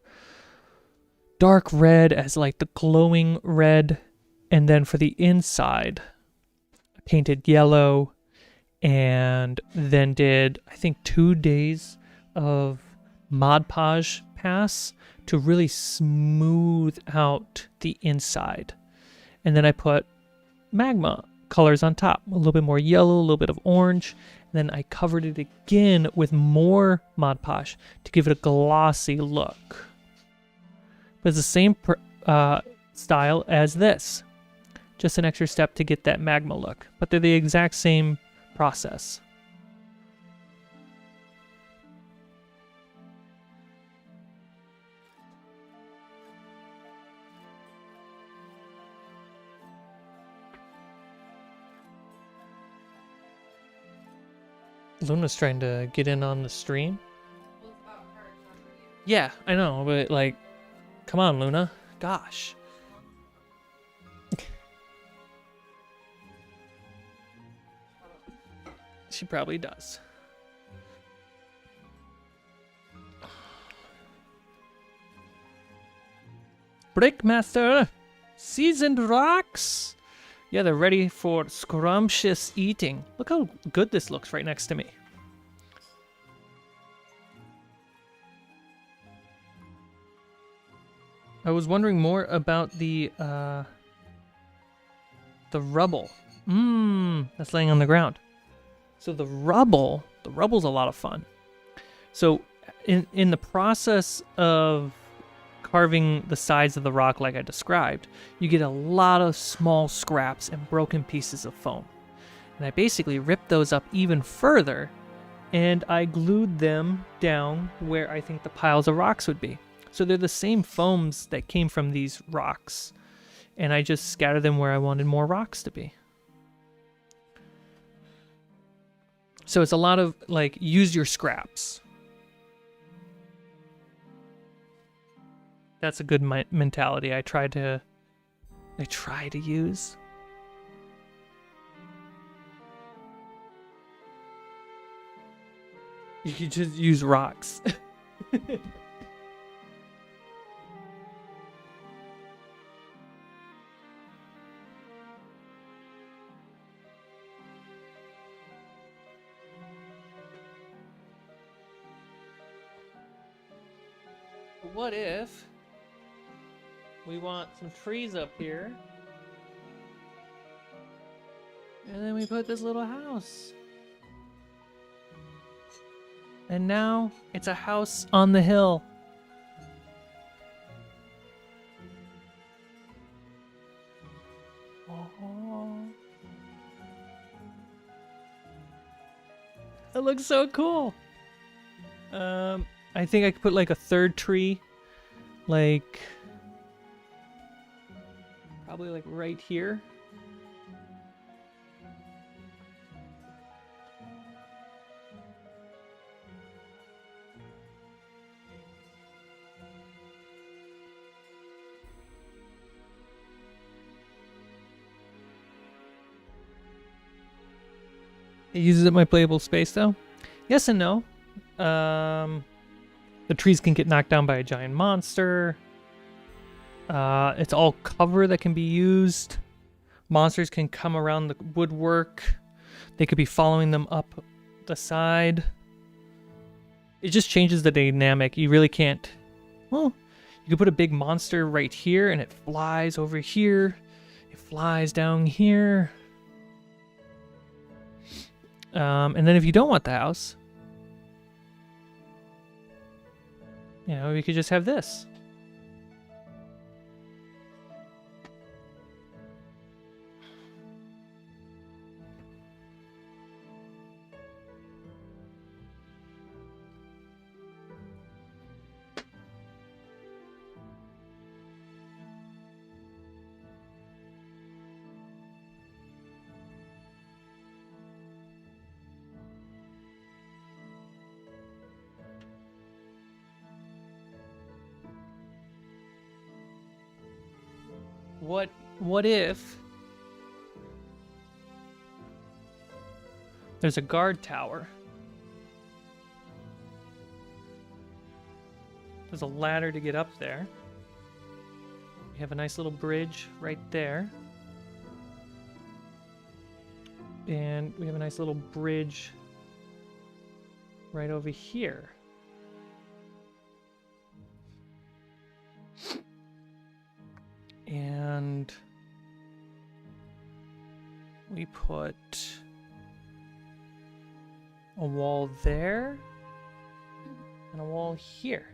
dark red as like the glowing red, and then for the inside, I painted yellow, and then did, I think, 2 days of Mod Podge pass to really smooth out the inside. And then I put magma colors on top, a little bit more yellow, a little bit of orange, and then I covered it again with more Mod Podge to give it a glossy look. But it's the same style as this, just an extra step to get that magma look, but they're the exact same process. Luna's trying to get in on the stream. Well, it's about her, it's not about you. Yeah, I know, but like, come on, Luna. Gosh. She probably does. Brickmaster, seasoned rocks. Yeah, they're ready for scrumptious eating. Look how good this looks right next to me. I was wondering more about the rubble. That's laying on the ground. So the rubble's a lot of fun. So in the process of carving the sides of the rock like I described, you get a lot of small scraps and broken pieces of foam. And I basically ripped those up even further, and I glued them down where I think the piles of rocks would be. So they're the same foams that came from these rocks, and I just scattered them where I wanted more rocks to be. So it's a lot of, like, use your scraps. That's a good mentality I try to use. You could just use rocks. What if we want some trees up here, and then we put this little house, and now it's a house on the hill. Oh, that looks so cool. I think I could put like a third tree, like probably like right here. It uses up my playable space though. Yes and no. The trees can get knocked down by a giant monster. It's all cover that can be used. Monsters can come around the woodwork. They could be following them up the side. It just changes the dynamic. You really can't... Well, you could put a big monster right here and it flies over here. It flies down here. And then if you don't want the house, you know, you could just have this. What if there's a guard tower? There's a ladder to get up there. We have a nice little bridge right there. And we have a nice little bridge right over here. And we put a wall there and a wall here.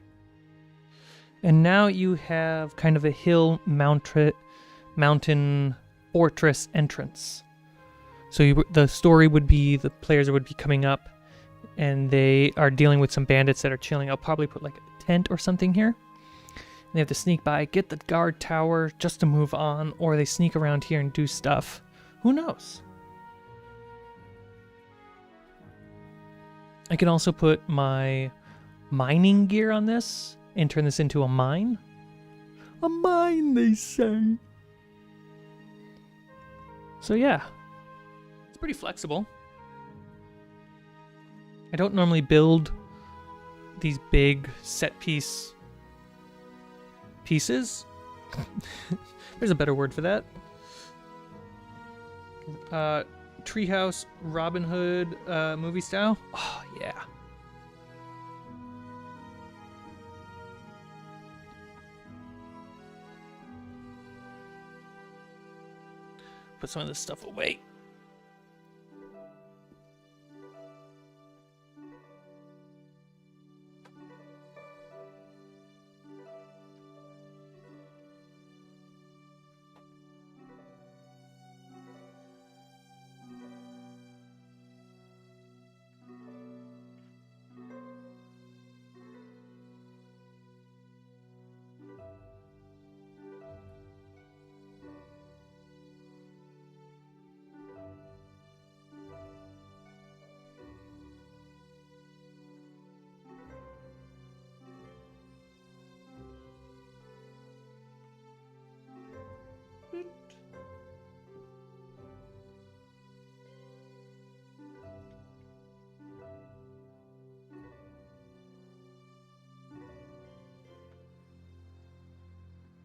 And now you have kind of a mountain fortress entrance. So the story would be the players would be coming up and they are dealing with some bandits that are chilling. I'll probably put like a tent or something here. And they have to sneak by, get the guard tower just to move on, or they sneak around here and do stuff. Who knows? I can also put my mining gear on this and turn this into a mine. A mine, they say. So yeah, it's pretty flexible. I don't normally build these big set pieces. There's a better word for that. Treehouse Robin Hood movie style. Oh yeah. Put some of this stuff away.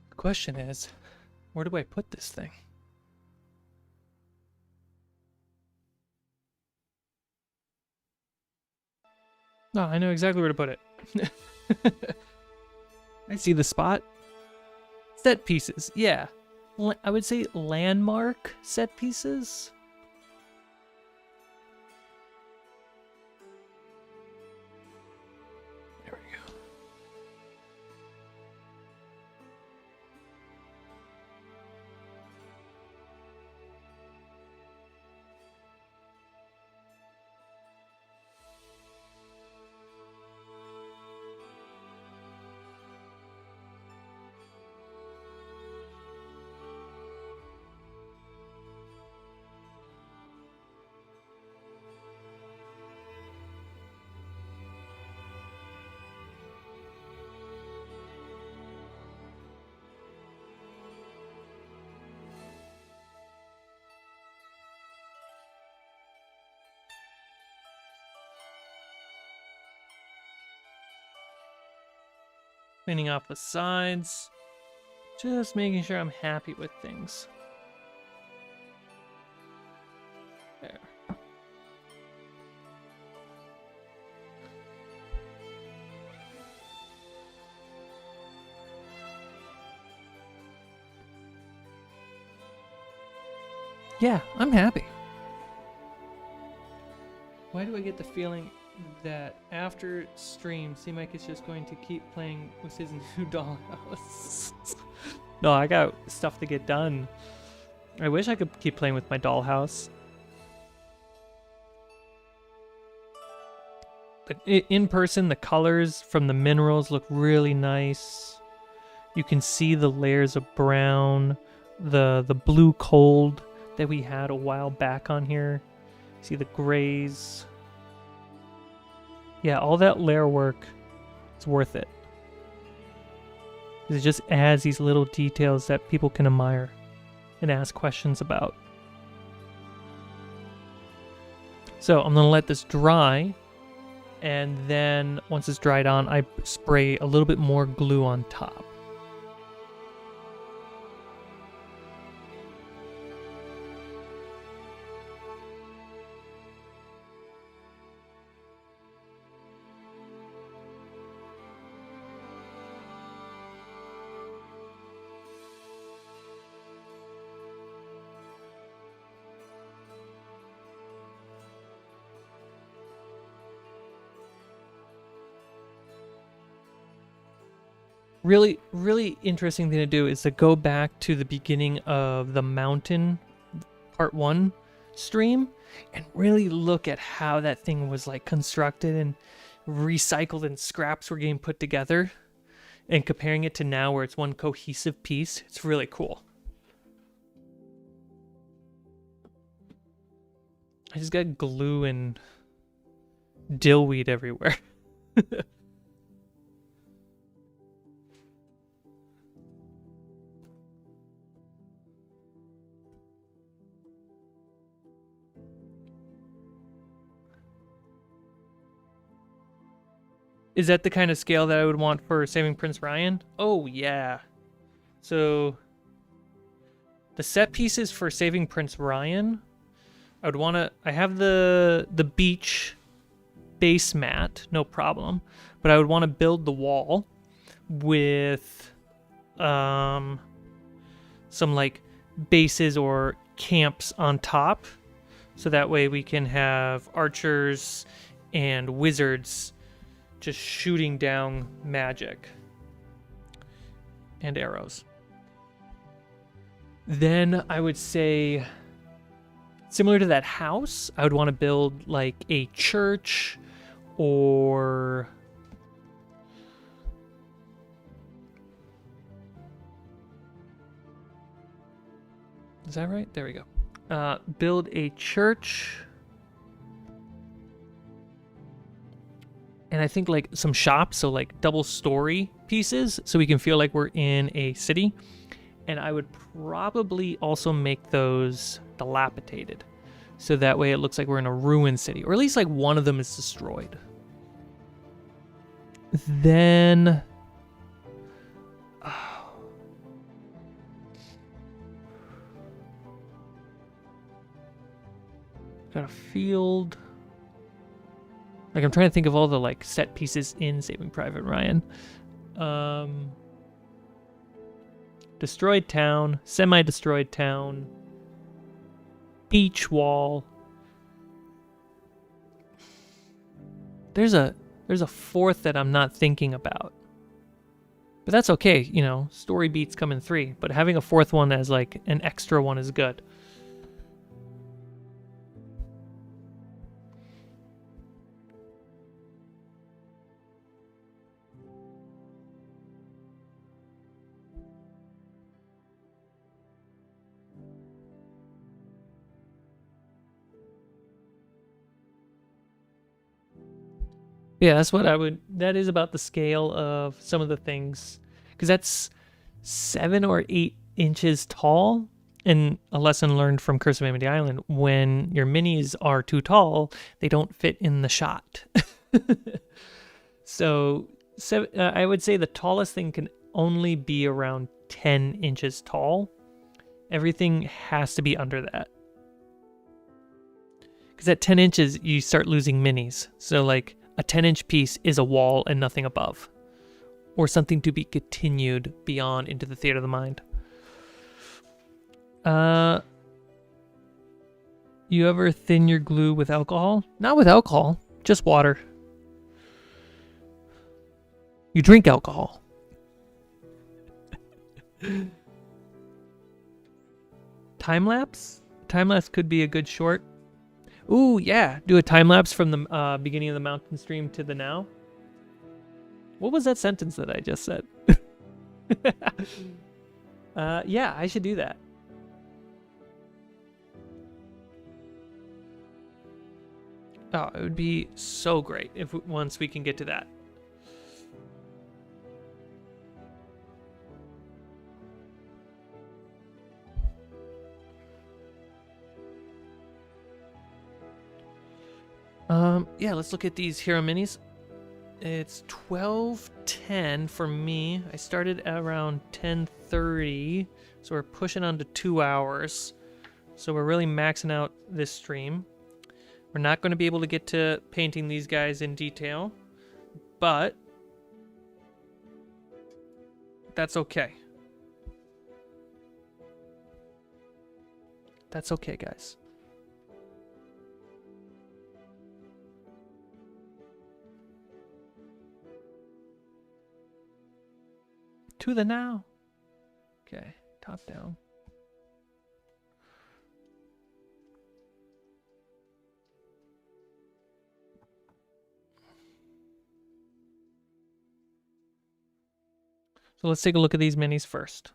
The question is, where do I put this thing? No, I know exactly where to put it. I see the spot. Set pieces, yeah. I would say landmark set pieces. There we go. Cleaning off the sides. Just making sure I'm happy with things. There. Yeah, I'm happy. Why do I get the feeling that after stream, Cmike is just going to keep playing with his new dollhouse? No, I got stuff to get done. I wish I could keep playing with my dollhouse. But in person, the colors from the minerals look really nice. You can see the layers of brown, the blue cold that we had a while back on here. See the grays. Yeah, all that layer work, it's worth it. It just adds these little details that people can admire and ask questions about. So I'm gonna let this dry, and then once it's dried on, I spray a little bit more glue on top. Really, really interesting thing to do is to go back to the beginning of the mountain part 1 stream and really look at how that thing was like constructed and recycled and scraps were getting put together, and comparing it to now where it's one cohesive piece. It's really cool. I just got glue and dillweed everywhere. Is that the kind of scale that I would want for Saving Prince Ryan? Oh, yeah. So, the set pieces for Saving Prince Ryan, I would want to... I have the beach base mat, no problem. But I would want to build the wall with some, like, bases or camps on top. So that way we can have archers and wizards just shooting down magic and arrows. Then I would say, similar to that house, I would want to build like a church or is that right? There we go. Build a church. And I think like some shops, so like double story pieces, so we can feel like we're in a city. And I would probably also make those dilapidated, so that way it looks like we're in a ruined city, or at least like one of them is destroyed. Then got a field. Like, I'm trying to think of all the, like, set pieces in Saving Private Ryan. Destroyed town, semi-destroyed town, beach wall. There's a fourth that I'm not thinking about. But that's okay, you know, story beats come in 3. But having a fourth one as, like, an extra one is good. Yeah, that's what I would... That is about the scale of some of the things. Because that's 7 or 8 inches tall. And a lesson learned from Curse of Amity Island, when your minis are too tall, they don't fit in the shot. So I would say the tallest thing can only be around 10 inches tall. Everything has to be under that. Because at 10 inches, you start losing minis. So, like, a 10-inch piece is a wall and nothing above. Or something to be continued beyond into the theater of the mind. You ever thin your glue with alcohol? Not with alcohol, just water. You drink alcohol. Time-lapse? Time-lapse could be a good short. Ooh, yeah. Do a time-lapse from the beginning of the mountain stream to the now. What was that sentence that I just said? Yeah, I should do that. Oh, it would be so great if once we can get to that. Yeah, let's look at these hero minis. It's 12:10 for me. I started at around 10:30, so we're pushing on to 2 hours. So we're really maxing out this stream. We're not going to be able to get to painting these guys in detail, but that's okay. That's okay, guys. To the now. Okay, top down. So let's take a look at these minis first.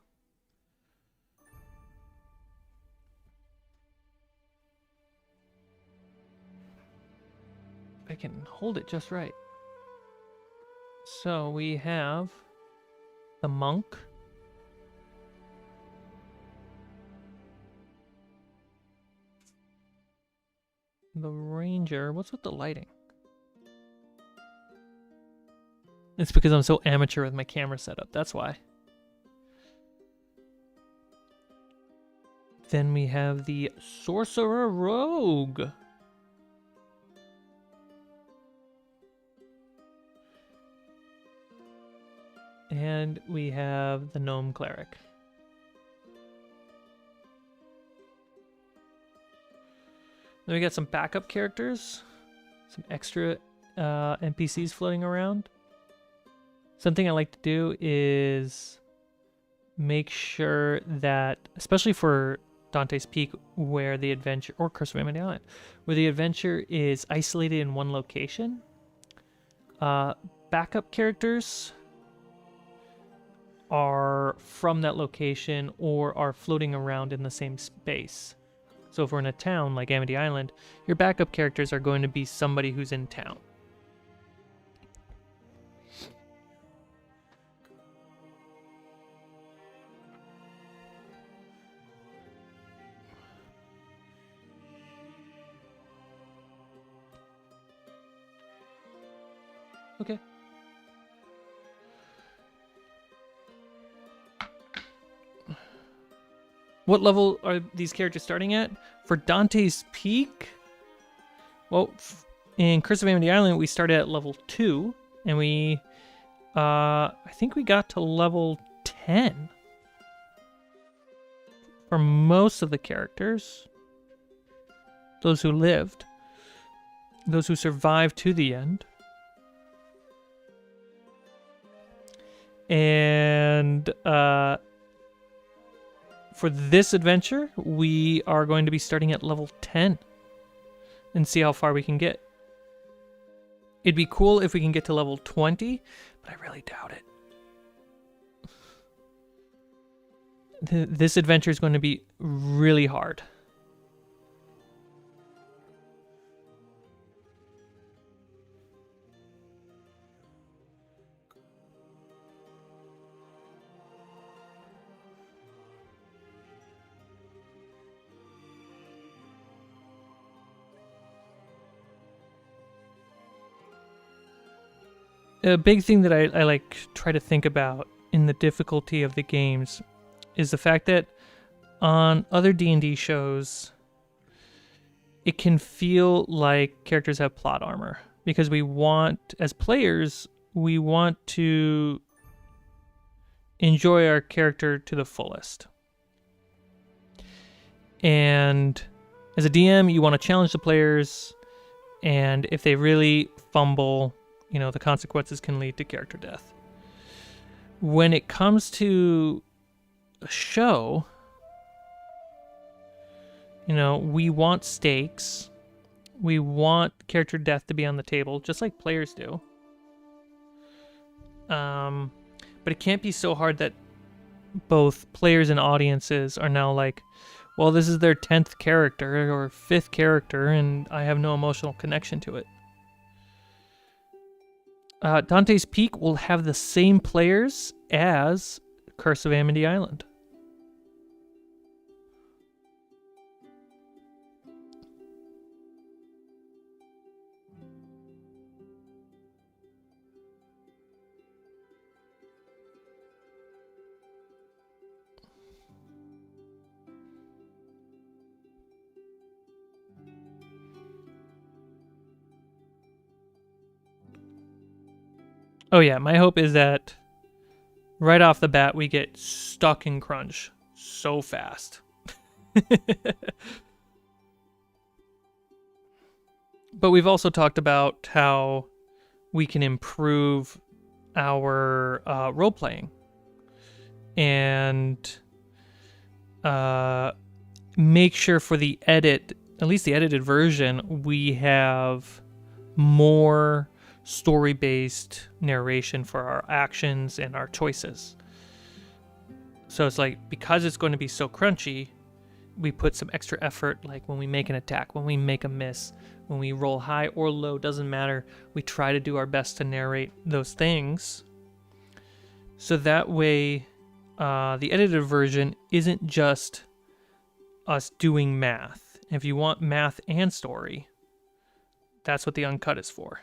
I can hold it just right. So we have the monk. The ranger. What's with the lighting? It's because I'm so amateur with my camera setup. That's why. Then we have the sorcerer rogue. And we have the gnome cleric. Then we got some backup characters, some extra NPCs floating around. Something I like to do is make sure that, especially for Dante's Peak, where the adventure, or Curse of Amity Island, where the adventure is isolated in one location, backup characters are from that location or are floating around in the same space. So if we're in a town like Amity Island, your backup characters are going to be somebody who's in town. Okay. What level are these characters starting at? For Dante's Peak? Well, in Curse of Amity Island, we started at level 2, and we, I think we got to level 10 for most of the characters. Those who lived. Those who survived to the end. And, for this adventure, we are going to be starting at level 10 and see how far we can get. It'd be cool if we can get to level 20, but I really doubt it. This adventure is going to be really hard. A big thing that I like try to think about in the difficulty of the games is the fact that on other D&D shows, it can feel like characters have plot armor because we want, as players, we want to enjoy our character to the fullest. And as a DM, you want to challenge the players, and if they really fumble, you know, the consequences can lead to character death. When it comes to a show, you know, we want stakes. We want character death to be on the table, just like players do. But it can't be so hard that both players and audiences are now like, well, this is their 10th character or 5th character, and I have no emotional connection to it. Dante's Peak will have the same players as Curse of Amity Island. Oh yeah, my hope is that right off the bat we get stuck in crunch so fast. But we've also talked about how we can improve our role-playing and make sure for the edit, at least the edited version, we have more story-based narration for our actions and our choices. So it's like, because it's going to be so crunchy, we put some extra effort, like when we make an attack, when we make a miss, when we roll high or low, doesn't matter. We try to do our best to narrate those things. So that way, the edited version isn't just us doing math. If you want math and story, that's what the uncut is for.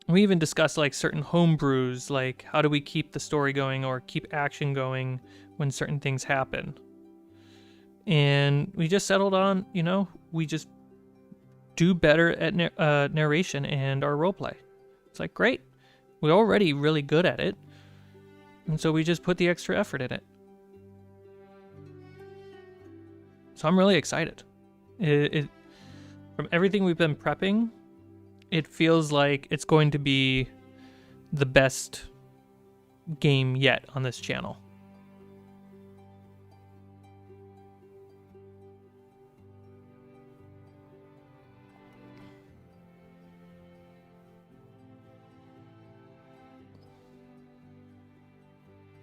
We even discussed like certain homebrews, like how do we keep the story going or keep action going when certain things happen. And we just settled on, we just do better at narration and our roleplay. It's like, great. We're already really good at it. And so we just put the extra effort in it. So I'm really excited. From everything we've been prepping, it feels like it's going to be the best game yet on this channel.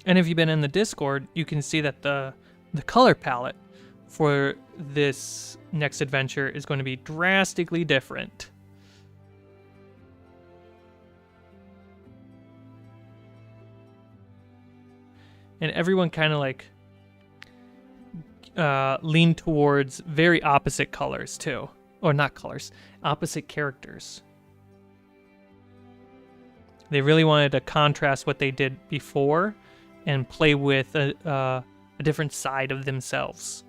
And if you've been in the Discord, you can see that the color palette for this next adventure is going to be drastically different. And everyone kind of like leaned towards very opposite colors too. Or not colors, opposite characters. They really wanted to contrast what they did before and play with a different side of themselves.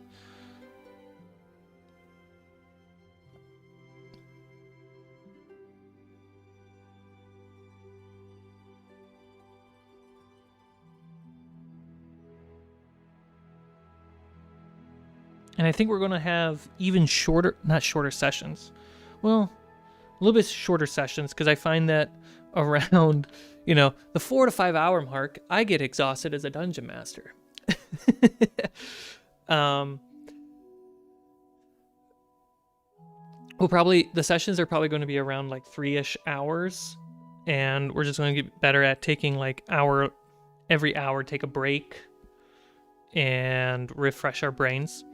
And I think we're going to have even not shorter sessions. Well, a little bit shorter sessions, because I find that around, the 4 to 5 hour mark, I get exhausted as a dungeon master. The sessions are probably going to be around like 3-ish hours, and we're just going to get better at taking like every hour, take a break and refresh our brains,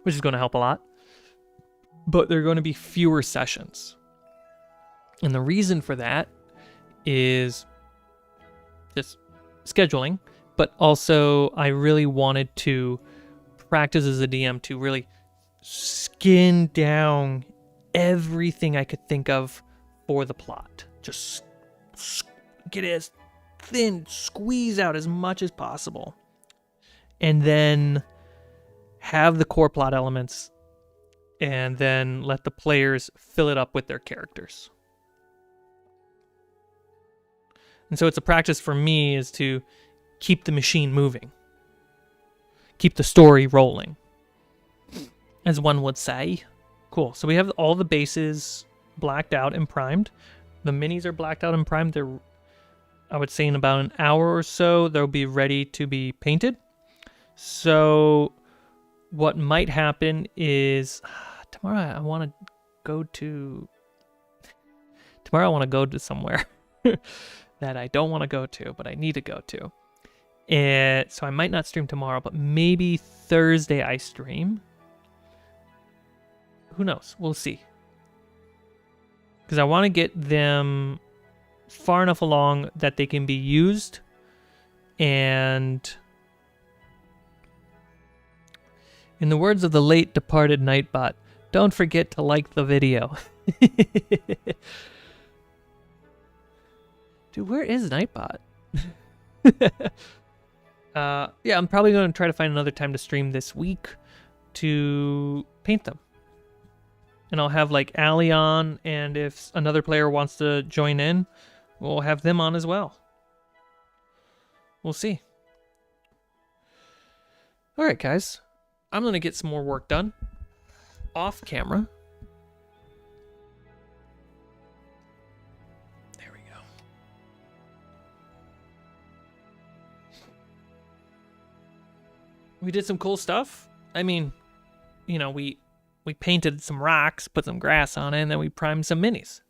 which is going to help a lot. But there are going to be fewer sessions. And the reason for that is just scheduling, but also I really wanted to practice as a DM to really skin down everything I could think of for the plot. Just get it as thin, squeeze out as much as possible. And then have the core plot elements, and then let the players fill it up with their characters. And so it's a practice for me is to keep the machine moving. Keep the story rolling, as one would say. Cool. So we have all the bases blacked out and primed. The minis are blacked out and primed. They're, I would say, in about an hour or so, they'll be ready to be painted. So what might happen is tomorrow I want to go to somewhere that I don't want to go to, but I need to go to. And so I might not stream tomorrow, but maybe Thursday I stream. Who knows? We'll see. Because I want to get them far enough along that they can be used, and in the words of the late departed Nightbot, don't forget to like the video. Dude, where is Nightbot? Yeah, I'm probably going to try to find another time to stream this week to paint them. and I'll have like Allie on, and if another player wants to join in, we'll have them on as well. We'll see. All right, guys. I'm going to get some more work done off camera. There we go. We did some cool stuff. I mean, you know, we painted some rocks, put some grass on it, and then we primed some minis.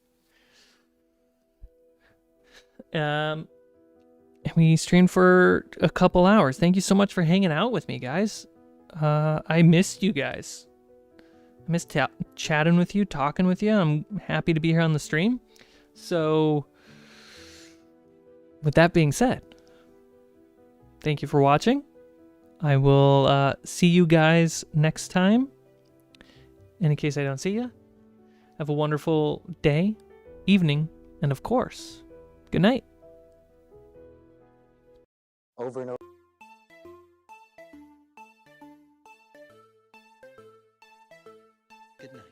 And we streamed for a couple hours. Thank you so much for hanging out with me, guys. I missed you guys. I missed chatting with you, talking with you. I'm happy to be here on the stream. So, with that being said, thank you for watching. I will see you guys next time. And in case I don't see you, have a wonderful day, evening, and of course, good night. Over and over. Good night.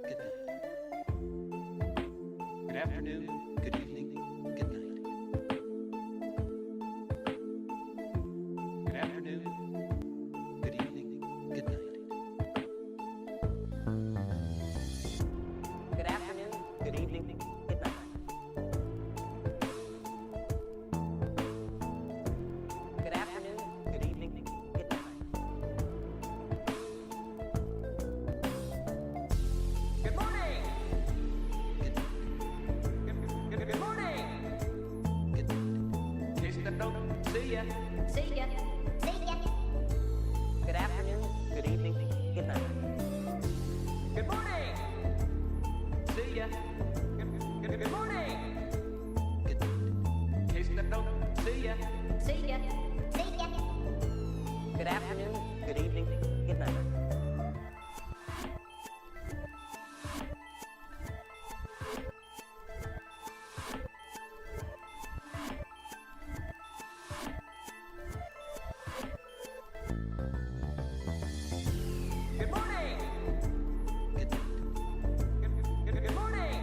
Good night. Good afternoon. Good evening. Good night. Good afternoon. Good evening. Good night. Good afternoon, good evening, good night. Good afternoon, good evening, good night. Good morning! Good morning! Good night. Case that don't see ya. See ya. See ya. Good afternoon, good evening, good night. Good morning! See ya. Good morning! Good night. Case that don't see ya. See ya. See ya. Good afternoon, good evening, good night. Good morning! Good night. Good morning!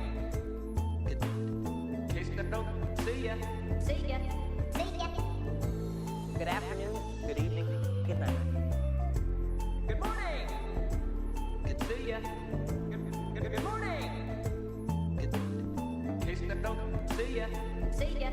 Good night. Case that don't see ya. See ya. See ya. Good afternoon, good evening, good night. Good morning! Good See ya. Good morning! Good night. Case that don't see ya. See ya.